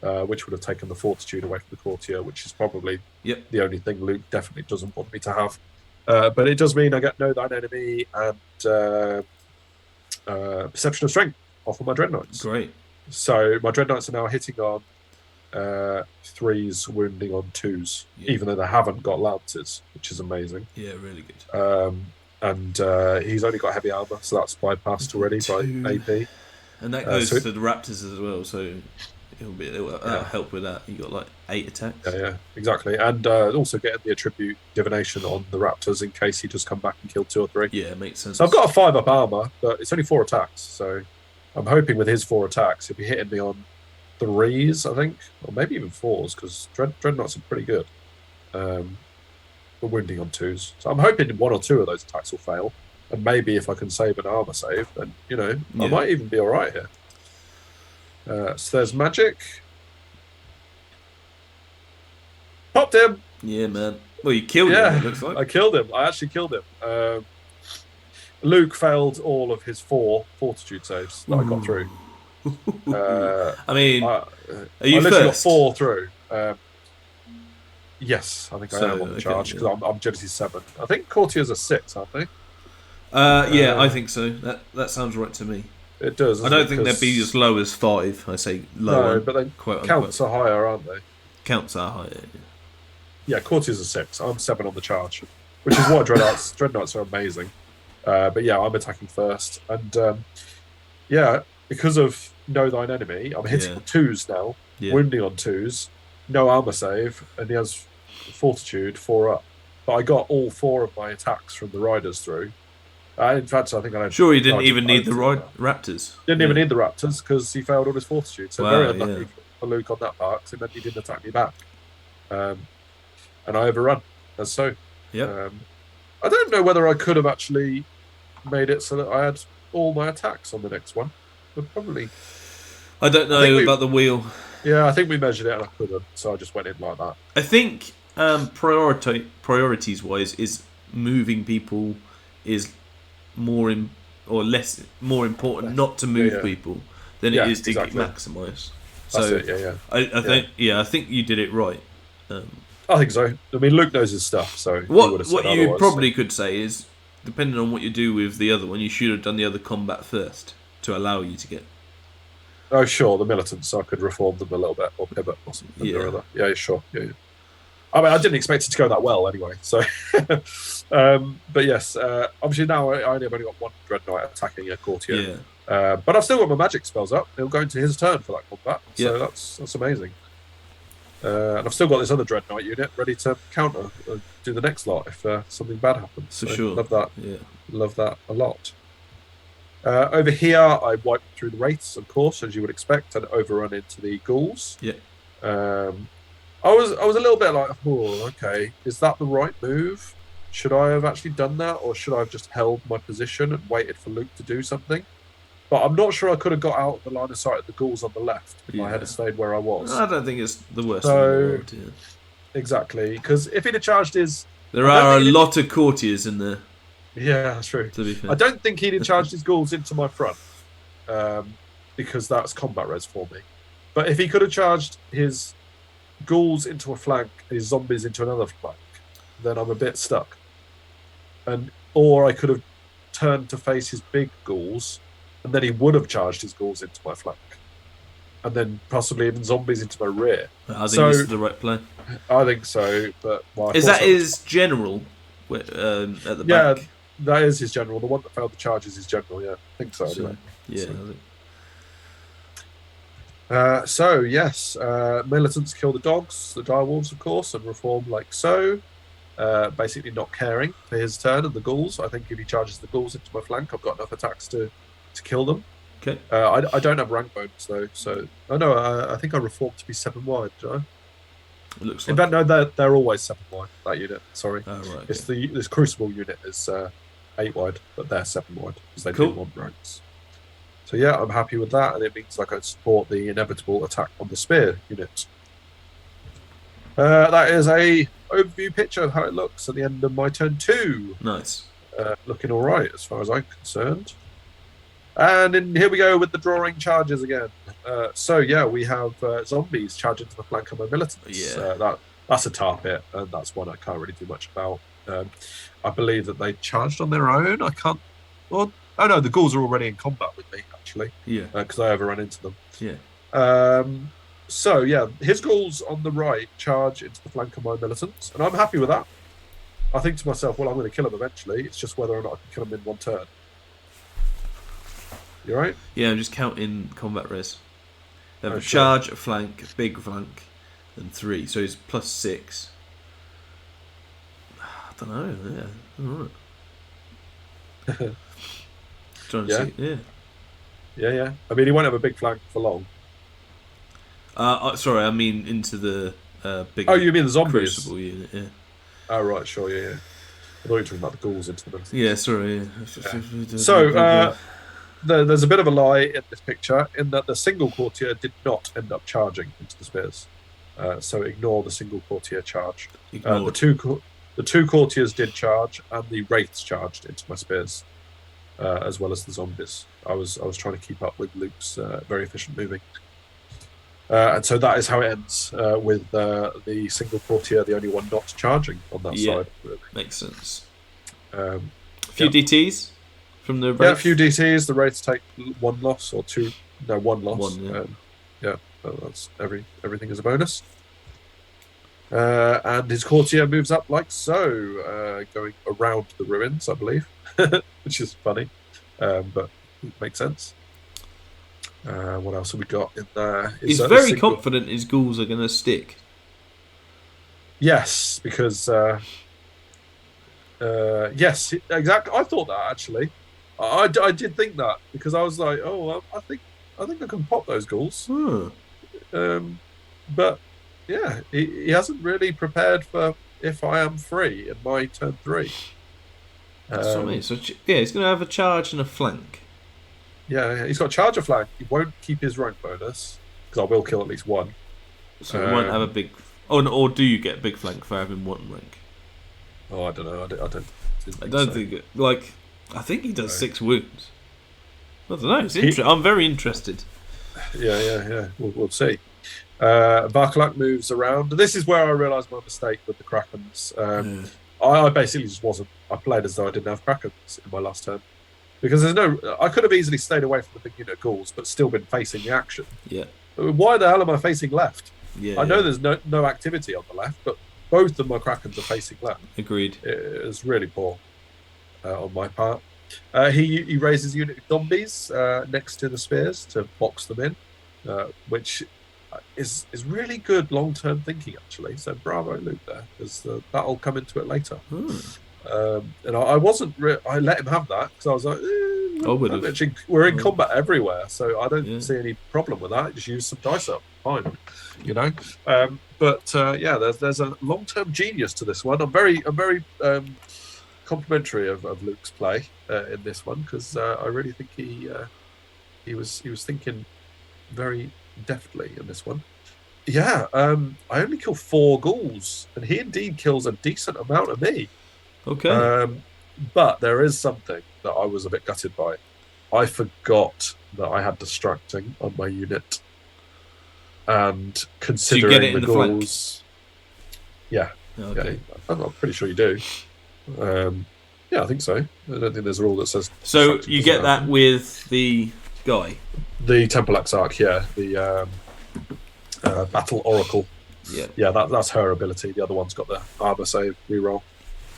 which would have taken the Fortitude away from the Courtier, which is probably the only thing Luke definitely doesn't want me to have. But it does mean I get Know Thine Enemy and Perception of Strength off of my Dread Knights. Great. So my Dread Knights are now hitting on 3s, wounding on 2s, even though they haven't got lances, which is amazing. Yeah, really good. And he's only got heavy armor, so that's bypassed already by AP. And that goes to the Raptors as well, so it'll help with that. You got like 8 attacks. Yeah, exactly. And also getting the attribute divination on the Raptors in case he does come back and kill 2 or 3. Yeah, it makes sense. So I've got a 5-up armor, but it's only 4 attacks. So I'm hoping with his 4 attacks, he'll be hitting me on 3s, I think, or maybe even 4s, because Dreadnoughts are pretty good. But wounding on 2s. So I'm hoping 1 or 2 of those attacks will fail. And maybe if I can save an armor save, then, I might even be all right here. So there's magic. Popped him! Yeah, man. Well, you killed him, it looks like. I killed him. I actually killed him. Luke failed all of his 4 fortitude saves that I got through. I mean, are you I literally first? got 4 through. Yes, I think I am on the charge because I'm Genesis 7. I think courtiers are 6, aren't they? Yeah, I think so. That sounds right to me. It does. I don't think they'd be as low as 5. I say low. No, but then counts are higher, aren't they? Counts are higher. Yeah, courtiers are 6. I'm 7 on the charge, which is why Dreadnoughts are amazing. But yeah, I'm attacking first, and because of Know Thine Enemy, I'm hitting on 2s now, wounding on 2s, no armor save, and he has Fortitude 4 up. But I got all 4 of my attacks from the riders through. In fact, I think I sure, he didn't even need the Raptors. Didn't even need the Raptors because he failed all his Fortitude. So very unlucky for Luke on that part because it meant he didn't attack me back. And I overrun. As so. Yeah. I don't know whether I could have actually made it so that I had all my attacks on the next one. But probably. I don't know about the wheel. Yeah, I think we measured it and I couldn't, so I just went in like that. I think priorities wise is moving people is more important not to move people than it is to maximise. So That's it, I think you did it right. I think so. I mean, Luke knows his stuff, so what you probably could say is, depending on what you do with the other one, you should have done the other combat first to allow you to get. Oh, sure, the militants, so I could reform them a little bit or pivot or something or other. Yeah, sure. Yeah. I mean, I didn't expect it to go that well anyway. So, but yes, obviously now I've only got 1 Dread Knight attacking a courtier. But I've still got my magic spells up. It'll go into his turn for that combat. So Yep. that's amazing. And I've still got this other Dreadnought unit ready to counter, do the next lot if something bad happens. For So sure. Love that. Yeah. Love that a lot. Over here, I wiped through the wraiths, of course, as you would expect, and overrun into the ghouls. Yeah. I was a little bit like, oh, okay, is that the right move? Should I have actually done that, or should I have just held my position and waited for Luke to do something? But I'm not sure I could have got out of the line of sight of the ghouls on the left if I had stayed where I was. I don't think it's the worst thing in the world. Yeah. Exactly, because if he'd have charged his... There are a lot of courtiers in there. Yeah, that's true. To be fair. I don't think he'd have charged his ghouls into my front, because that's combat res for me. But if he could have charged his ghouls into a flank, his zombies into another flank, then I'm a bit stuck. Or I could have turned to face his big ghouls, and then he would have charged his ghouls into my flank, and then possibly even zombies into my rear. I think this is the right play. I think so, but is that his general at the back? Yeah, that is his general. The one that failed the charge is his general. Yeah, I think so. Anyway. Yeah. So yes, militants kill the dogs, the direwolves, of course, and reform like so. Basically not caring for his turn and the ghouls. I think if he charges the ghouls into my flank, I've got enough attacks to kill them. Okay. I don't have rank bonus though, so I think I reformed to be 7 wide. Did I? It looks In like fact, no, they're always 7 wide. That unit. Sorry, right, okay. It's this Crucible unit is 8 wide, but they're 7 wide because they do want ranks. So yeah, I'm happy with that, and it means I can support the inevitable attack on the spear unit. That is a overview picture of how it looks at the end of my turn 2. Nice. Looking all right as far as I'm concerned. And here we go with the drawing charges again. So yeah, we have zombies charging to the flank of my militants. Yeah. That's a tar pit, and that's one I can't really do much about. I believe that they charged on their own. I can't. Well, oh no, the ghouls are already in combat with me actually. Yeah. Because I overrun into them. Yeah. So yeah, his ghouls on the right charge into the flank of my militants, and I'm happy with that. I think to myself, well, I'm going to kill him eventually. It's just whether or not I can kill him in one turn. You right? Yeah, I'm just counting combat res. They have a charge, a flank, a big flank, and 3. So he's +6. I don't know. Yeah. All right. Trying to see. Yeah. Yeah. I mean, he won't have a big flank for long. Sorry, I mean into the big. Oh, you mean the zombies? Crucible unit, yeah. Oh, right, sure, yeah. I thought you were talking about the ghouls into the militants. Yeah, sorry. Yeah. So, there's a bit of a lie in this picture in that the single courtier did not end up charging into the spears. So ignore the single courtier charge. The two courtiers did charge, and the wraiths charged into my spears, as well as the zombies. I was trying to keep up with Luke's very efficient moving. And so that is how it ends, with the single courtier, the only one not charging on that side. Really. Makes sense. A few DTs from the wraiths? Yeah, a few DTs. The wraiths take 1 loss or 2. No, 1 loss. 1, that's everything is a bonus. And his courtier moves up like so, going around the ruins, I believe, which is funny, but it makes sense. What else have we got in there? He's very confident his ghouls are going to stick. Yes, because yes, exactly. I thought that actually. I did think that because I was like, oh, I think I can pop those ghouls. But yeah, he hasn't really prepared for if I am free in my turn 3. That's what I mean. So yeah, he's going to have a charge and a flank. Yeah, he's got charge of flank. He won't keep his rank bonus because I will kill at least 1. So he won't have a big. Or do you get a big flank for having 1 rank? Oh, I don't know. I don't think it. Like, I think he does 6 wounds. I don't know. It's I'm very interested. Yeah. We'll see. Varkalak moves around. This is where I realised my mistake with the Krakens. I basically just wasn't. I played as though I didn't have Krakens in my last turn. Because I could have easily stayed away from the big unit ghouls, but still been facing the action. Yeah. Why the hell am I facing left? Yeah. I know there's no activity on the left, but both of my Krakens are facing left. Agreed. It was really poor on my part. He raises a unit of zombies next to the spears to box them in, which is really good long-term thinking, actually. So bravo, Luke, there, because that'll come into it later. And I wasn't. I let him have that because I was like, we're in combat everywhere, so I don't see any problem with that. Just use some dice up, fine, you know. Yeah, there's a long-term genius to this one. I'm very complimentary of Luke's play in this one because I really think he was thinking very deftly in this one. Yeah, I only kill 4 ghouls, and he indeed kills a decent amount of me. Okay. But there is something that I was a bit gutted by. I forgot that I had distracting on my unit, and considering so you get it in the flank? ghouls, yeah, okay. I'm pretty sure you do. Yeah, I think so. I don't think there's a rule that says. So you get that with the guy, the Temple Exarch, yeah, the Battle Oracle. Yeah, that's her ability. The other one's got the armor save reroll,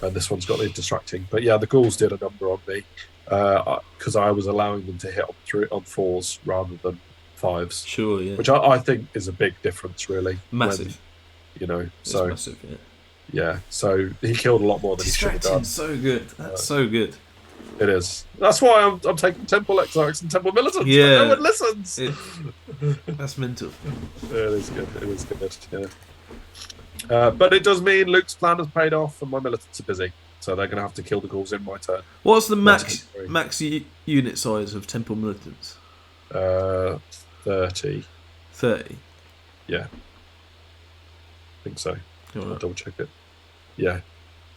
and this one's got the distracting. But yeah, the ghouls did a number on me because I was allowing them to hit on 4s rather than 5s. Sure, yeah. Which I think is a big difference, really. Massive. It's massive, yeah. Yeah, so he killed a lot more than he should have done. So good. That's so good. It is. That's why I'm taking Temple Exarchs and Temple Militants. Yeah. But no one listens. That's mental. It is good. It is good. Yeah. But it does mean Luke's plan has paid off, and my militants are busy, so they're going to have to kill the ghouls in my turn. What's the max unit size of Temple Militants? 30. 30. Yeah. I think so. Right. I'll double check it. Yeah.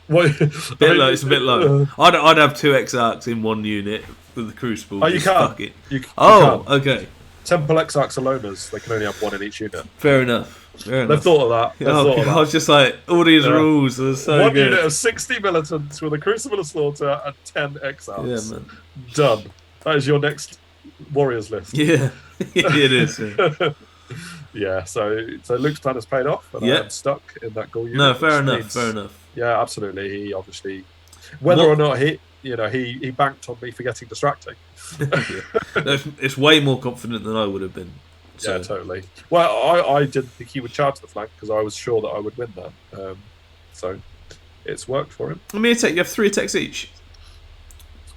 It's a bit low. I'd have 2 Exarchs in one unit with the Crucible. Oh, you can't. You can't. Okay. Temple Exarchs are loners. They can only have 1 in each unit. Fair enough. They've thought of that. I was just like, all these rules are so one good. Unit of 60 militants with a Crucible of Slaughter and 10 Exarchs. Yeah, man. Done. That is your next Warriors list. Yeah, it is. Yeah. Yeah, so Luke's plan has paid off, and I'm stuck in that goal unit. No, fair enough. Yeah, absolutely. He obviously, whether or not he banked on me for getting distracting. It's way more confident than I would have been. So. Yeah, totally. Well, I didn't think he would charge the flank because I was sure that I would win that. So it's worked for him. How many attacks? You have 3 attacks each.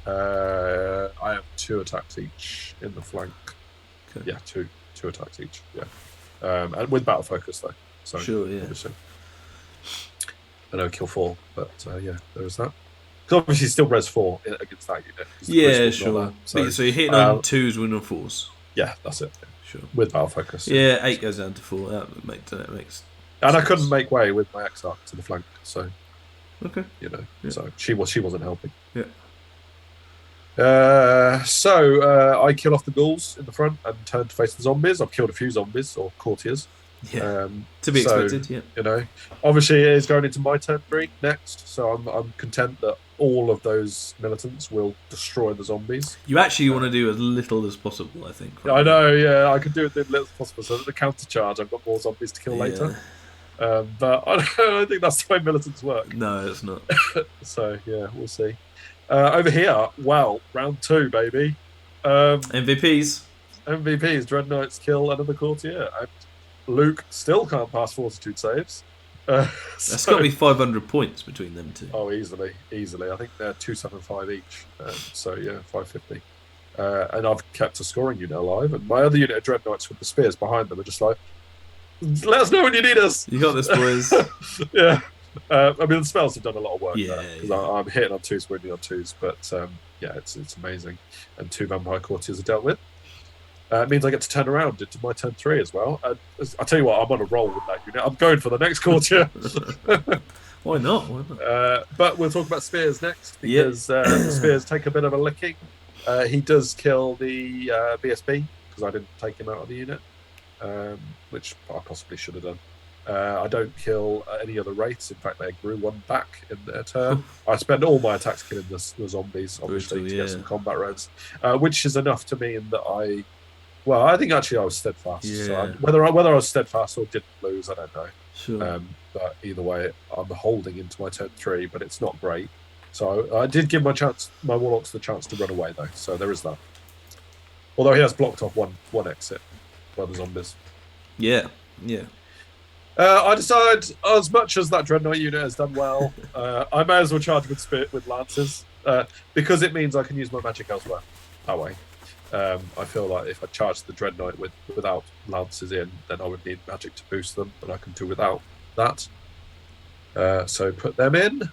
I have 2 attacks each in the flank. Okay. Yeah, two attacks each. Yeah. And with battle focus though. So sure, yeah. Obviously. I know kill 4, but yeah, there is that. Because obviously still res 4 against that unit. Yeah, sure. So you're hitting on 2s, winning on 4s. Yeah, that's it. Sure. With battle focus. Yeah, 8 goes down to 4. That makes. And I couldn't make way with my Exarch to the flank, so. Okay. So she wasn't helping. Yeah. I kill off the ghouls in the front and turn to face the zombies. I've killed a few zombies or courtiers. Yeah. To be expected. Yeah. Obviously it is going into my turn 3 next, so I'm content that all of those militants will destroy the zombies. You actually want to do as little as possible, I think. Right? I know. Yeah, I could do it as little as possible. So that the counter charge, I've got more zombies to kill later. But I don't think that's the way militants work. No, it's not. So yeah, we'll see. Over here, round 2, baby. MVPs. Dreadnoughts kill another courtier, and Luke still can't pass fortitude saves. That's got to be 500 points between them two. Oh, easily. I think they're 275 each. So yeah, 550. And I've kept a scoring unit alive, and my other unit of dreadnoughts with the spears behind them are just like, let us know when you need us. You got this, boys. Yeah. I mean, the spells have done a lot of work there. Because I'm hitting on 2s, winning on 2s, but yeah, it's amazing. And 2 vampire courtiers are dealt with. It means I get to turn around into my turn 3 as well. And I tell you what, I'm on a roll with that unit. I'm going for the next courtier. Why not? But we'll talk about spears next because the spears take a bit of a licking. He does kill the BSB because I didn't take him out of the unit, which I possibly should have done. I don't kill any other wraiths. In fact, they grew 1 back in their turn. I spend all my attacks killing the zombies, obviously, to get some combat res, which is enough to mean that I think actually I was steadfast. Yeah. So whether I was steadfast or didn't lose, I don't know. Sure. But either way, I'm holding into my turn 3, but it's not great. So I did give my warlocks the chance to run away though. So there is that. Although he has blocked off one exit by the zombies. Yeah, yeah. I decide, as much as that Dreadnought unit has done well, I may as well charge with lances because it means I can use my magic elsewhere. That way, I feel like if I charge the Dreadnought without lances in, then I would need magic to boost them, but I can do without that. So put them in,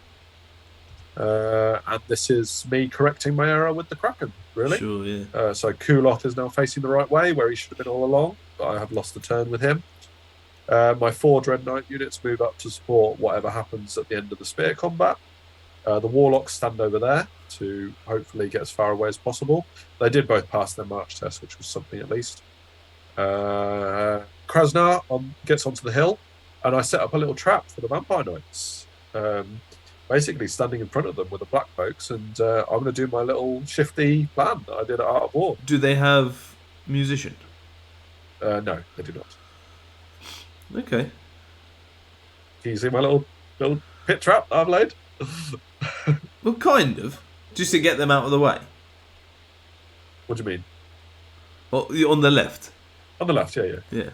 and this is me correcting my error with the Kraken. Really, Sure, yeah. So Kuloth is now facing the right way, where he should have been all along, but I have lost the turn with him. My 4 Dreadnought units move up to support whatever happens at the end of the spear combat. The Warlocks stand over there to hopefully get as far away as possible. They did both pass their march test, which was something at least. Krasnar gets onto the hill, and I set up a little trap for the Vampire Knights. Basically standing in front of them with the Black Folks, and I'm going to do my little shifty plan that I did at Art of War. Do they have musician? No, they do not. Okay. Can you see my little pit trap that I've laid? Well, kind of. Just to get them out of the way. What do you mean? Well, on the left. On the left, yeah. Yeah.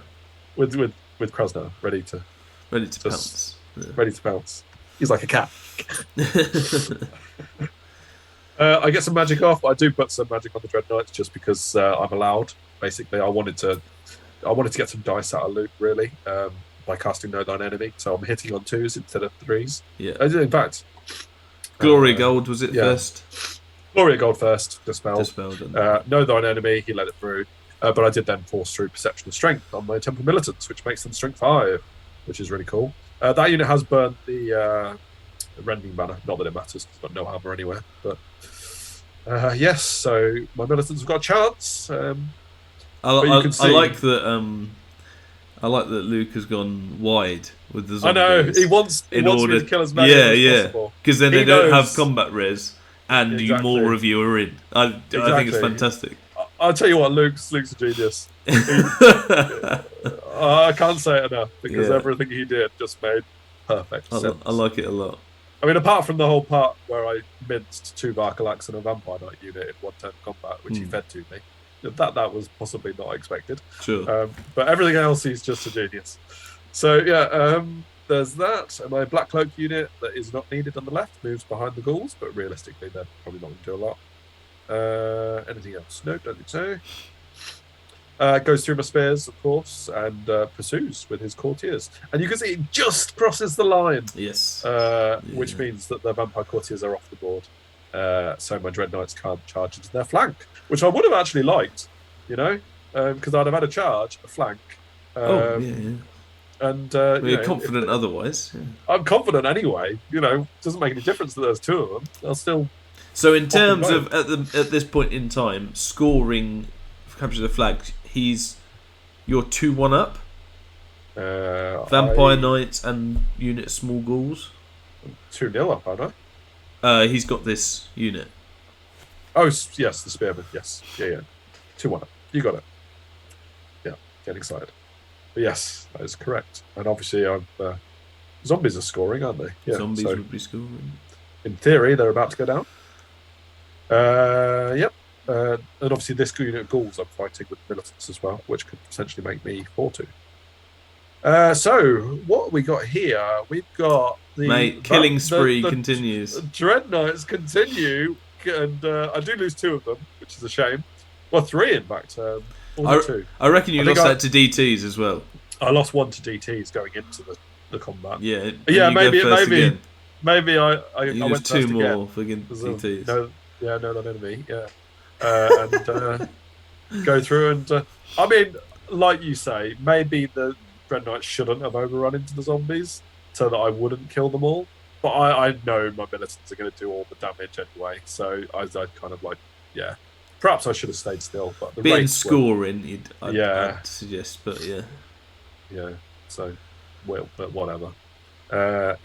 With Krasnar ready to pounce. Yeah. Ready to pounce. He's like a cat. I get some magic off. I do put some magic on the Dreadnoughts just because I'm allowed. Basically, I wanted to get some dice out of loot, really, by casting Know Thine Enemy. So I'm hitting on 2s instead of 3s. Yeah. In fact, Glory Gold was it first? Glory Gold first, dispelled. Know Thine Enemy, he let it through. But I did then force through Perception of Strength on my Temple Militants, which makes them Strength 5, which is really cool. That unit has burned the Rending Banner. Not that it matters, it's got no hammer anywhere. But yes, so my Militants have got a chance. I like that. I like that Luke has gone wide with the zombies. I know he wants me to kill as many as possible. Because then they don't have combat res, and more of you are in. I think it's fantastic. I'll tell you what, Luke's a genius. I can't say it enough because everything he did just made perfect sense. I like it a lot. I mean, apart from the whole part where I minced 2 Varkalax and a Vampire Knight unit in 1 turn combat, which he fed to me. That was possibly not expected. Sure. But everything else, he's just a genius. So, there's that. And my Black Cloak unit that is not needed on the left moves behind the ghouls, but realistically, they're probably not going to do a lot. Anything else? No, don't think so. Goes through my spears, of course, and pursues with his courtiers. And you can see it just crosses the line. Yes. Which means that the vampire courtiers are off the board. So my Dreadnoughts can't charge into their flank, which I would have actually liked, because I'd have had a charge, a flank. And you're confident otherwise. Yeah. I'm confident anyway. It doesn't make any difference that there's 2 of them. They'll still. So in terms of at this point in time, scoring capture the flag, you're 2-1 up. Vampire Knights and unit small ghouls. 2-0 up, aren't I? He's got this unit. Oh yes, the spearman. Yes, yeah. 2-1 up. You got it. Yeah, getting excited. But yes, that is correct. And obviously, zombies are scoring, aren't they? Yeah, zombies would be scoring. In theory, they're about to go down. Yep. And obviously, this unit of ghouls I'm fighting with militants as well, which could potentially make me 4-2. So what we got here? We've got the killing spree continues. Dreadnoughts continue, and I do lose 2 of them, which is a shame. Well, 3 in fact. 2. I reckon you lost that to DTs as well. I lost 1 to DTs going into the combat. Yeah. Maybe I went 2 more for DTs. No, that enemy. Yeah. And go through and I mean, like you say, maybe the Dreadnoughts shouldn't have overrun into the zombies so that I wouldn't kill them all. But I know my militants are going to do all the damage anyway, so I kind of perhaps I should have stayed still. But the being scoring, I'd suggest, but yeah. So, but whatever. So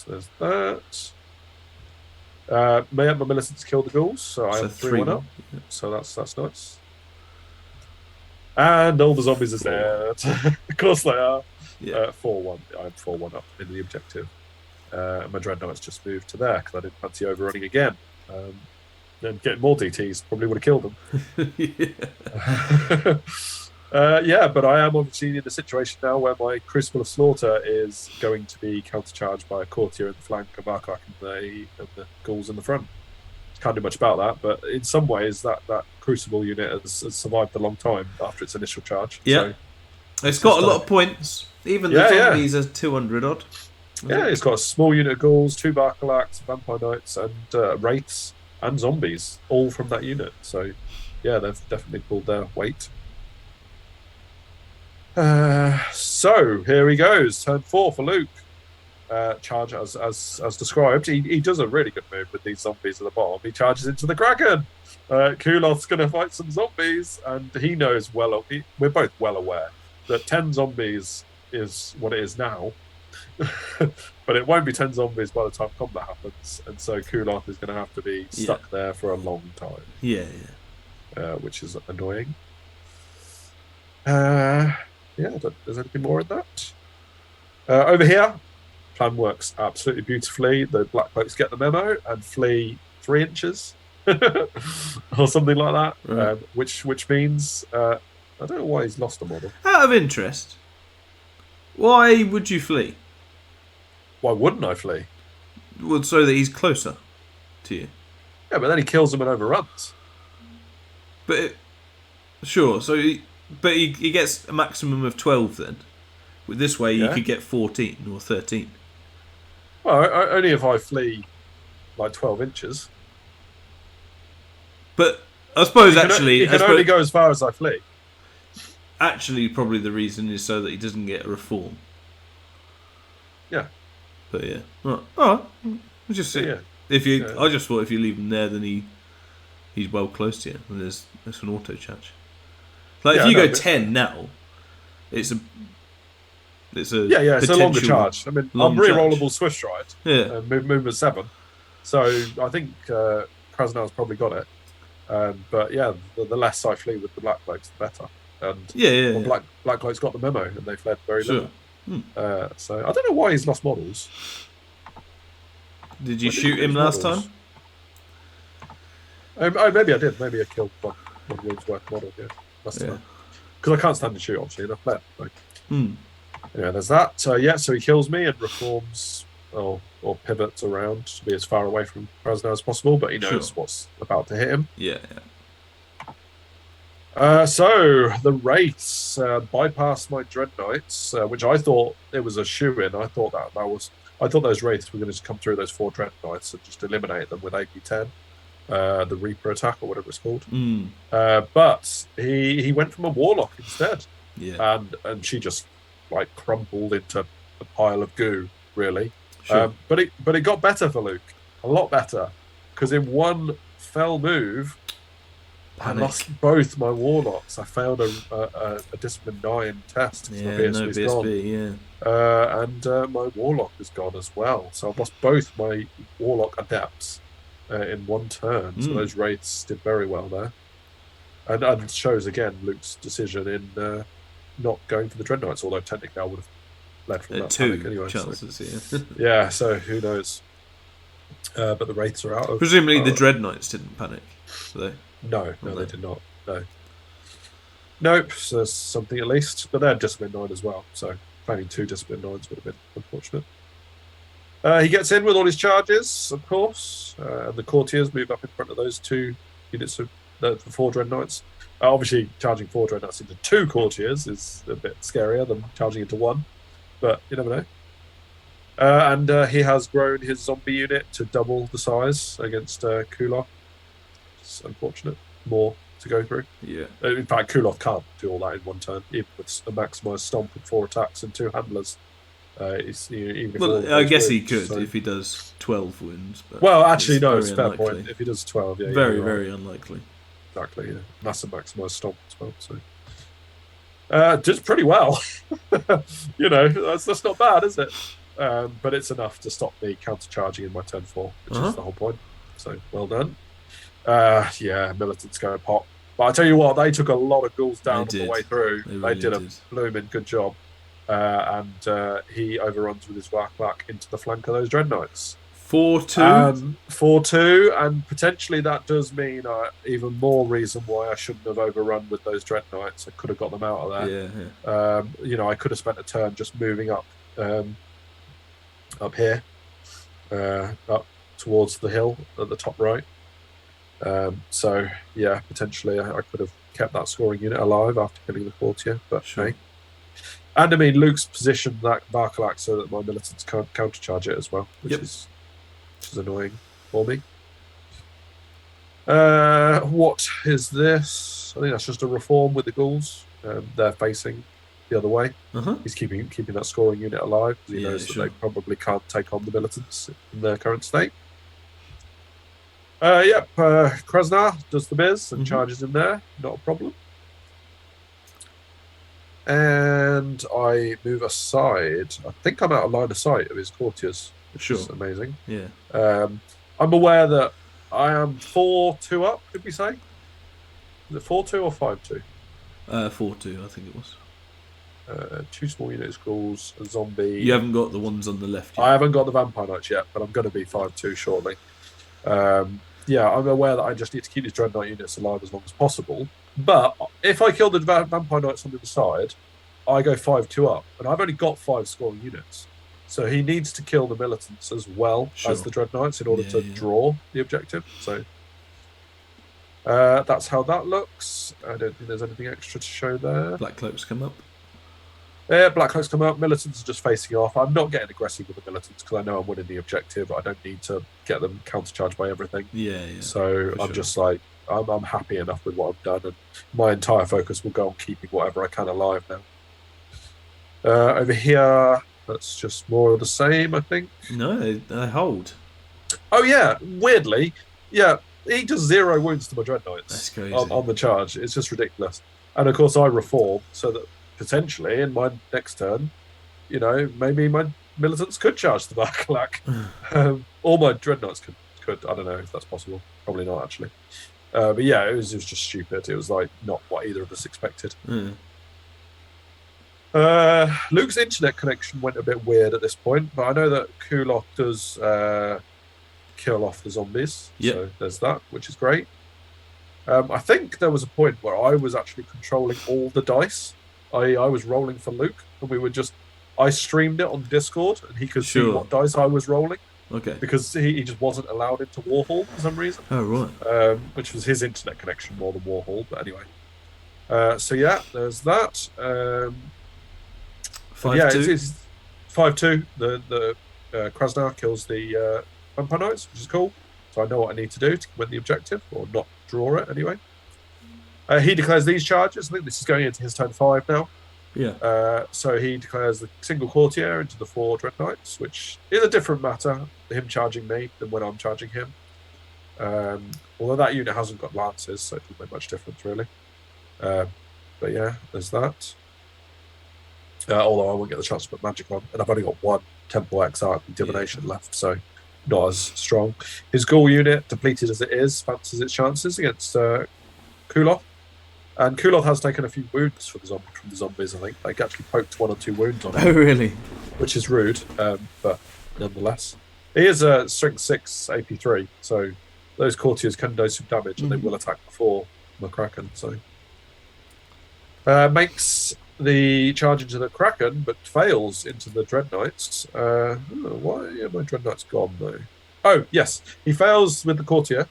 there's that. My militants killed the ghouls, so I am 3-1 up. Yeah. So that's nice. And all the zombies are dead. Of course they are. 4-1. I'm 4-1 up in the objective. My Dreadnoughts just moved to there because I didn't fancy overrunning again. And getting more DTs probably would have killed them. Yeah, but I am obviously in a situation now where my Crucible of Slaughter is going to be countercharged by a Courtier in the flank, a Varkok and the Ghouls in the front. Can't do much about that, but in some ways that Crucible unit has survived a long time after its initial charge. Yeah, so it's got a lot of points. Even the zombies are 200 odd. Yeah, it's got a small unit of Ghouls, 2 Barcalax, Vampire Knights, and Wraiths and Zombies, all from that unit. So yeah, they've definitely pulled their weight. So here he goes, turn 4 for Luke. Charge as described. He does a really good move with these zombies at the bottom. He charges into the Kraken. Kuloth's going to fight some zombies, and he knows well. We're both well aware that 10 zombies is what it is now, but it won't be 10 zombies by the time combat happens, and so Kuloth is going to have to be stuck there for a long time. Yeah. Which is annoying. Yeah, there's anything more in that? Over here, plan works absolutely beautifully. The Black Cloaks get the memo and flee 3 inches or something like that, right. which means I don't know why he's lost a model. Out of interest, why would you flee? Why wouldn't I flee? Well, so that he's closer to you. Yeah, but then he kills them and overruns. But sure, so he gets a maximum of 12 then. With this way, you could get 14 or 13. Well, only if I flee like 12 inches. But I suppose he can only go as far as I flee. Actually, probably the reason is so that he doesn't get a reform. Yeah. But yeah, all right. Just yeah. I just thought if you leave him there, then he's well close to you, and there's an auto charge. Like if you go 10 now, it's a it's a longer charge. I mean, I'm re-rollable Swift Stride. Yeah, movement 7. So I think Krasnow's probably got it. But yeah, the less I flee with the Black Cloaks, the better. And Black Cloaks got the memo, and they fled very little. So I don't know why he's lost models. Did you shoot him last time? Maybe I did. Maybe I killed one Wordsworth model. Yeah, because I can't stand to shoot, obviously, and I fled. Like, yeah, there's that. So he kills me and reforms or pivots around to be as far away from Krasnow as possible, but he knows what's about to hit him. Yeah. So the Wraiths bypassed my Dreadknights, which I thought it was a shoe-in. I thought those Wraiths were going to just come through those 4 Dreadknights and just eliminate them with AP10, the Reaper attack or whatever it's called. But he went from a Warlock instead. Yeah. And she just like crumpled into a pile of goo, really. Sure. But it got better for Luke, a lot better, because in one fell move, I lost both my Warlocks. I failed a Discipline 9 test. Yeah, no BSB, yeah. And my Warlock is gone as well. So I've lost both my Warlock Adepts in one turn. So those Wraiths did very well there. And shows, again, Luke's decision in not going for the Dreadknights, although technically I would have led from that 2 anyway. Chances, yeah, so who knows. But the Wraiths are out of... Presumably the Dreadknights didn't panic, though. No, they did not. No. Nope, so there's something at least. But they're Discipline 9 as well, so planning 2 Discipline 9s would have been unfortunate. He gets in with all his charges, of course, and the Courtiers move up in front of those 2 units of the 4 Dreadknights. Obviously, charging 4 Dreadknights into 2 Courtiers is a bit scarier than charging into 1, but you never know. And he has grown his zombie unit to double the size against Kuloth. It's unfortunate. More to go through. Yeah. In fact, Kuloth can't do all that in one turn, even with a maximised stomp with 4 attacks and 2 handlers. I guess he could if he does 12 wounds. But well, actually, no, it's a fair point. If he does 12, yeah. Very unlikely. Exactly, yeah. Massive maximised stomp as well, so. Just pretty well. That's not bad, is it? But it's enough to stop me counter-charging in my turn 4, which is the whole point. So, well done. Militants go pop. But I tell you what, they took a lot of ghouls down on the way through. They did a blooming good job. and he overruns with his Varklak into the flank of those Dreadknights. 4-2? 4-2, and potentially that does mean even more reason why I shouldn't have overrun with those Dreadknights. I could have got them out of there. Yeah. I could have spent a turn just moving up here, up towards the hill at the top right. So yeah, potentially I could have kept that scoring unit alive after killing the courtier, but sure. hey. And I mean, Luke's positioned that Varklak so that my militants can't countercharge it as well, which is annoying for me. What is this? I think that's just a reform with the ghouls. They're facing the other way. He's keeping that scoring unit alive because he knows that they probably can't take on the militants in their current state. Krasnar does the biz and charges in there. Not a problem. And I move aside. I think I'm out of line of sight of his courtiers, which is amazing. Yeah. I'm aware that I am 4-2 up, did we say? Is it 4-2 or 5-2? 4-2, I think it was. 2 small units, ghouls, a zombie. You haven't got the ones on the left yet. I haven't got the vampire knights yet, but I'm going to be 5-2 shortly. I'm aware that I just need to keep these dreadnought units alive as long as possible. But if I kill the vampire knights on the other side, I go 5-2 up, and I've only got 5 scoring units. So he needs to kill the militants as well as the dreadnoughts in order to draw the objective. So that's how that looks. I don't think there's anything extra to show there. Black cloaks come up. Yeah, black cloaks come up. Militants are just facing off. I'm not getting aggressive with the militants because I know I'm winning the objective. I don't need to get them countercharged by everything. Yeah. So I'm just like, I'm happy enough with what I've done, and my entire focus will go on keeping whatever I can alive now. Over here, that's just more of the same, I think. No, they hold. Oh yeah, weirdly, yeah, he does 0 wounds to my dreadknights. That's crazy. On the charge. It's just ridiculous. And of course, I reform so that potentially in my next turn, maybe my militants could charge the Varklak. Or my dreadnoughts could. I don't know if that's possible. Probably not, actually. But yeah, it was just stupid. It was like not what either of us expected. Luke's internet connection went a bit weird at this point, but I know that Kulok does kill off the zombies. So there's that, which is great. I think there was a point where I was actually controlling all the dice. I was rolling for Luke, and I streamed it on Discord, and he could see what dice I was rolling. Okay. Because he just wasn't allowed into Warhol for some reason. Oh, right. Which was his internet connection more than Warhol, but anyway. So yeah, there's that. 5-2. Yeah, it's 5-2. The Krasnar kills the Vampire Knights, which is cool. So I know what I need to do to win the objective, or not draw it anyway. He declares these charges. I think this is going into his turn 5 now. Yeah. So he declares the single courtier into the 4 dreadknights, which is a different matter, him charging me than when I'm charging him. Although that unit hasn't got lances, so it doesn't make much difference really. But yeah, there's that. Although I won't get the chance to put magic on, and I've only got 1 Temple X Arc Divination left, so not as strong. His ghoul unit, depleted as it is, fancies its chances against Kulov. And Kulov has taken a few wounds from the zombies, I think. Like, actually poked 1 or 2 wounds on him. Oh, really? Which is rude, but nonetheless. He is a strength 6 AP3, so those courtiers can do some damage, and they will attack before the Kraken, so... makes the charge into the Kraken, but fails into the Dreadknights. Why are my Dreadknights gone, though? Oh, yes. He fails with the courtier,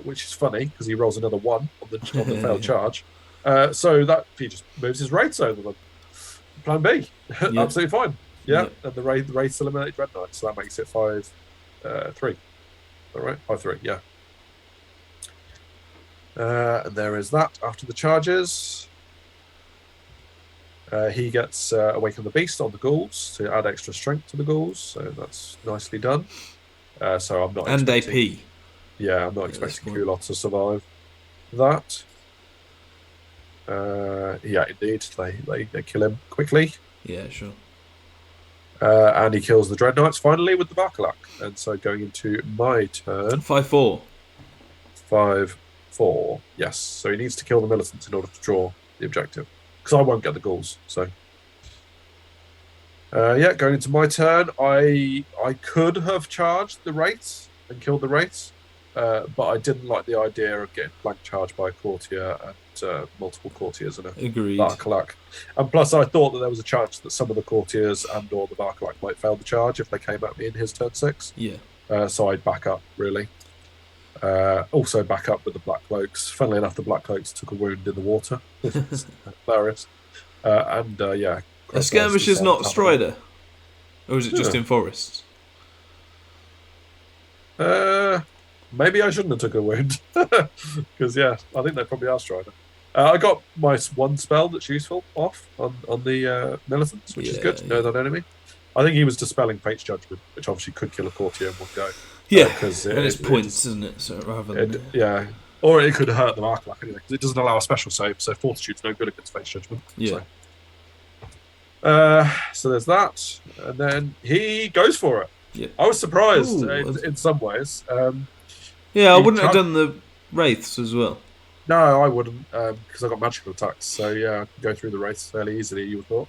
which is funny because he rolls another 1 on the failed charge. So that he just moves his wraiths over them. Plan B, absolutely fine. Yeah, and the wraiths eliminate dreadnought, so that makes it 5-3. All right, 5-3. Yeah. And there is that. After the charges, he gets Awaken the Beast on the ghouls to add extra strength to the ghouls. So that's nicely done. So I'm not. And AP. Yeah, I'm not expecting Kulot to survive that. Yeah, indeed. They kill him quickly. Yeah, sure. And he kills the Dreadknights finally with the Varkalak. And so going into my turn. 5-4. 5-4. Yes. So he needs to kill the militants in order to draw the objective. Because I won't get the ghouls. So Going into my turn, I could have charged the wraiths and killed the wraiths, but I didn't like the idea of getting flank charged by a courtier and multiple courtiers and a Varkalak. And plus, I thought that there was a chance that some of the courtiers and/or the Varkalak might fail the charge if they came at me in his turn 6. Yeah. So I'd back up really. Also back up with the Black Cloaks. Funnily enough, the Black Cloaks took a wound in the water. Hilarious. A skirmish is not Strider, or is it just in forests? Maybe I shouldn't have took a wound because I think they probably are Strider. I got my one spell that's useful off on the militants, which is good. Know that enemy. I think he was dispelling Fate's Judgment, which obviously could kill a courtier in one go. Yeah, because it's points, isn't it? So rather than or it could hurt the Varkalak anyway because it doesn't allow a special save. So Fortitude's no good against Fate's Judgment. Yeah. So there's that, and then he goes for it. Yeah. I was surprised in some ways. I wouldn't have done the wraiths as well. No, I wouldn't because I got magical attacks. So I can go through the wraiths fairly easily. You would thought.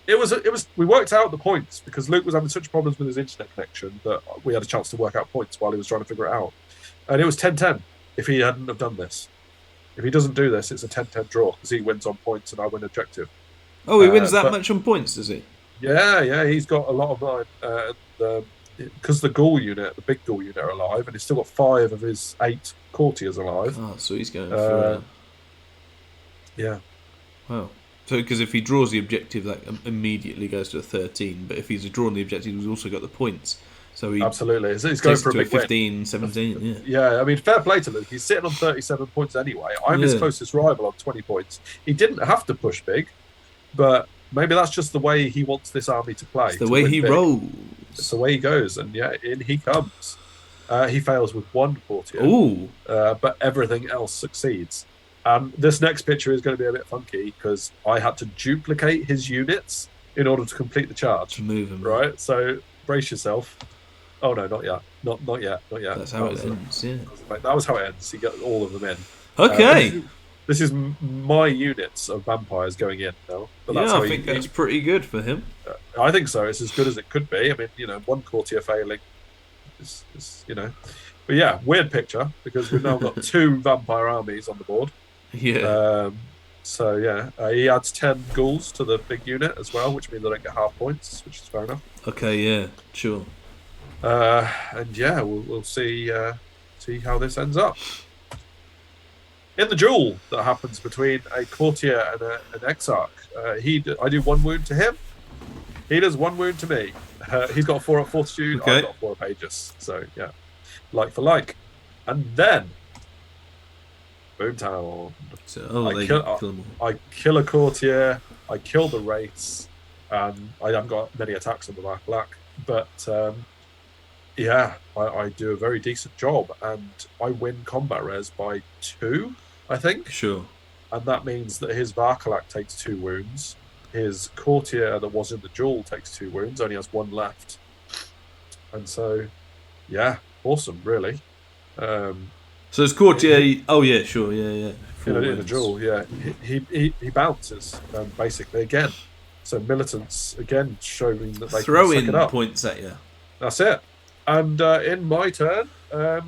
It was. We worked out the points because Luke was having such problems with his internet connection that we had a chance to work out points while he was trying to figure it out. And it was 10-10 if he hadn't have done this. If he doesn't do this, it's a 10-10 draw because he wins on points and I win objective. Oh, he wins that much on points, does he? Yeah, he's got a lot of mine. Because the ghoul unit, the big ghoul unit, are alive, and he's still got 5 of his 8 courtiers alive. Oh, so he's going for yeah. Wow. So, because if he draws the objective, that immediately goes to a 13. But if he's drawn the objective, he's also got the points. So he absolutely. He's going for a big 15, win. 17. Yeah, I mean, fair play to Luke. He's sitting on 37 points anyway. I'm his closest rival on 20 points. He didn't have to push big, but maybe that's just the way he wants this army to play. It's the way he rolls. It's the way he goes, and in he comes. He fails with 1 courtier. Ooh. But everything else succeeds. This next picture is going to be a bit funky because I had to duplicate his units in order to complete the charge. To move him. Right? So brace yourself. Oh no, not yet. Not yet. That's how it ends, yeah. That was how it ends. You get all of them in. Okay. This is my units of vampires going in now. But I think that's pretty good for him. I think so. It's as good as it could be. I mean, 1 courtier failing is But yeah, weird picture because we've now got 2 vampire armies on the board. Yeah. He adds 10 ghouls to the big unit as well, which means I don't get half points, which is fair enough. Okay, yeah, sure. We'll see how this ends up. In the duel that happens between a courtier and an exarch, I do 1 wound to him. He does 1 wound to me. He's got a 4 up fortitude. Okay. I've got 4 up aegis. So yeah, like for like. And then Boomtown. I kill a courtier. I kill the wraiths. I haven't got many attacks on the Varkalak, but I do a very decent job, and I win combat res by 2, I think. Sure. And that means that his Varkalak takes 2 wounds. His courtier that was in the duel takes 2 wounds. Only has 1 left. And so, awesome, really. So his courtier. Oh yeah, sure, yeah. In a duel, yeah. He bounces basically again. So militants again showing that they throw can suck in it up. Points at you. That's it. And in my turn, I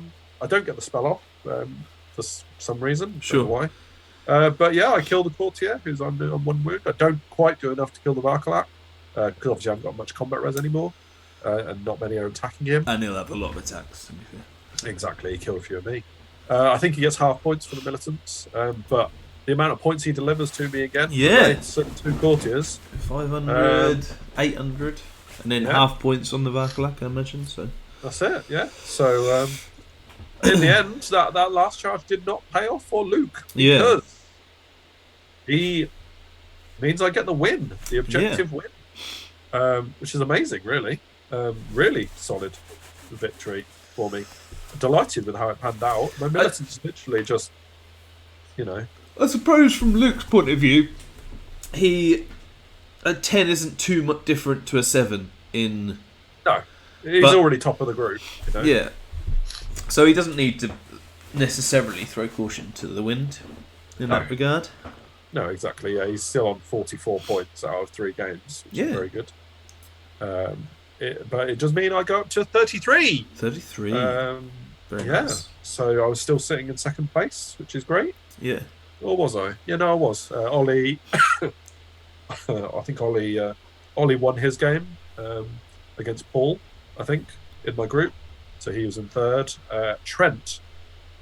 don't get the spell off for some reason. Sure. Don't know why. But I kill the courtier who's on 1 wound. I don't quite do enough to kill the Varkalak because obviously I haven't got much combat res anymore, and not many are attacking him. And he'll have a lot of attacks. To be fair. Exactly, he killed a few of me. I think he gets half points for the militants, but the amount of points he delivers to me again, 2 courtiers, 500, 800, and then half points on the Varkalak, I imagine. So that's it, yeah. So in the end, that last charge did not pay off for Luke because he means I get the win, the objective win, which is amazing, really. Really solid victory for me. Delighted with how it panned out. My militants literally just, I suppose from Luke's point of view, a 10 isn't too much different to a 7 in. No, he's already top of the group. Yeah, so he doesn't need to necessarily throw caution to the wind in that regard. No, exactly. Yeah, he's still on 44 points out of 3 games, which is very good. But it does mean I go up to 33. 33. Very nice. So I was still sitting in second place, which is great. Yeah. Or was I? Yeah, no, I was. Ollie, I think Ollie won his game against Paul, I think, in my group. So he was in third. Trent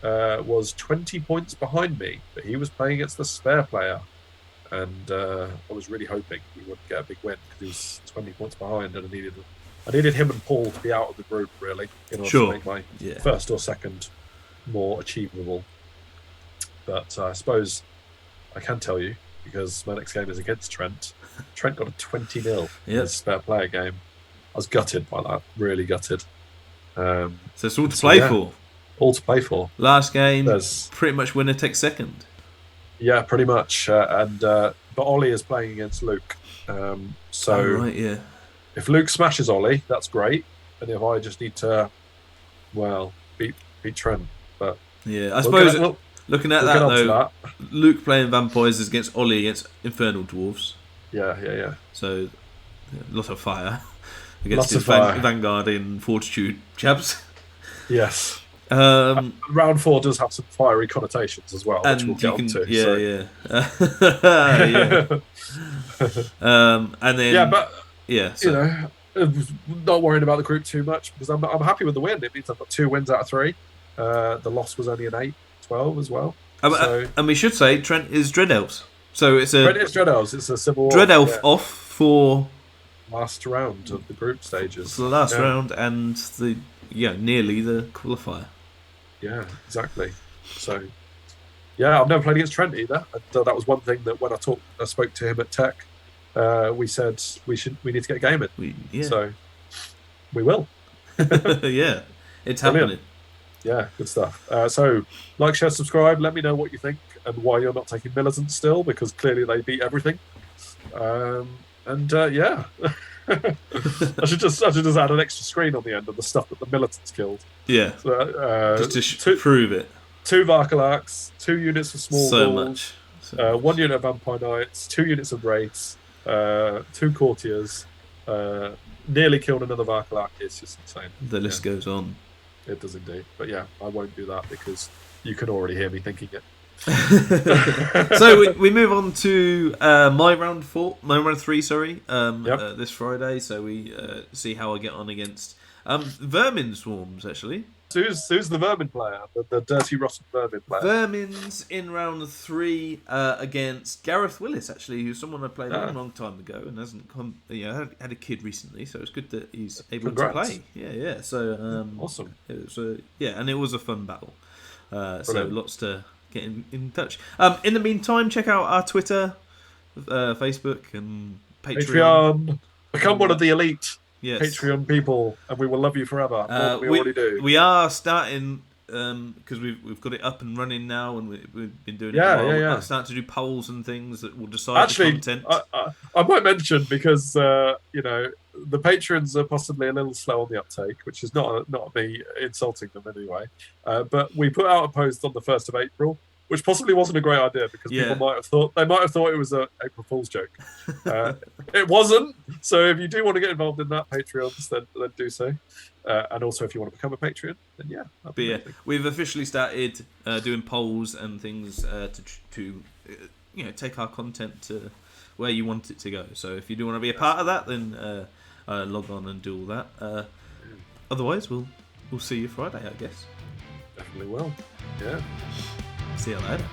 was 20 points behind me, but he was playing against the spare player. And I was really hoping he wouldn't get a big win because he was 20 points behind, and I needed him and Paul to be out of the group, really, in order to make my first or second more achievable. But I suppose I can tell you, because my next game is against Trent. Trent got a 20-0 in his spare player game. I was gutted by that, really gutted. So it's all to play for. All to play for. Last game, pretty much winner takes second. Yeah, pretty much. But Ollie is playing against Luke. If Luke smashes Ollie, that's great. And if I just need to, beat Trent. But I suppose looking at that though, Luke playing vampires is against Ollie against Infernal Dwarves. Yeah. So a lot of fire against his Vanguard in Fortitude chaps. Yes. Round 4 does have some fiery connotations as well, which we'll get onto. And then not worrying about the group too much because I'm happy with the win. It means I've got 2 wins out of 3. The loss was only an 8-12 as well. And we should say Trent is Dread Elves, so it's Dread Elves. It's a civil Dread Elf off for last round of the group stages. So the last round and nearly the qualifier. Yeah, exactly. So, I've never played against Trent either. And that was one thing that when I spoke to him at Tech, we said we need to get a game in. So, we will. It's happening. Yeah, good stuff. So, like, share, subscribe. Let me know what you think and why you're not taking militants still, because clearly they beat everything. I should just add an extra screen on the end of the stuff that the militants killed. Yeah. So, just to prove it. 2 Varkalarks, 2 units of small ghouls, 1 unit of Vampire Knights, 2 units of Wraiths, 2 Courtiers, nearly killed another Varkalark. It's just insane. The list goes on. It does indeed. But I won't do that because you can already hear me thinking it. So we move on to my round 3, this Friday. So we see how I get on against Vermin Swarms, actually. So who's the Vermin player? The dirty, rotten Vermin player? Vermin's in round 3 against Gareth Willis, actually, who's someone I played a long time ago and hasn't come. Had a kid recently, so it's good that he's able to play. Yeah. So awesome. It was and it was a fun battle. So lots to get in touch. In the meantime, check out our Twitter, Facebook, and Patreon. Become one of the elite. Yes. Patreon people, and we will love you forever. We already do. We are starting because we've got it up and running now, and we've been doing it. We're starting to do polls and things that will decide the content. I might mention because the patrons are possibly a little slow on the uptake, which is not me insulting them anyway. But we put out a post on the 1st of April. Which possibly wasn't a great idea because people might have thought it was an April Fool's joke. It wasn't. So if you do want to get involved in that, Patreons, then do so. And also, if you want to become a Patreon, then we've officially started doing polls and things to take our content to where you want it to go. So if you do want to be a part of that, then log on and do all that. Otherwise, we'll see you Friday, I guess. Definitely will. Yeah. See you later.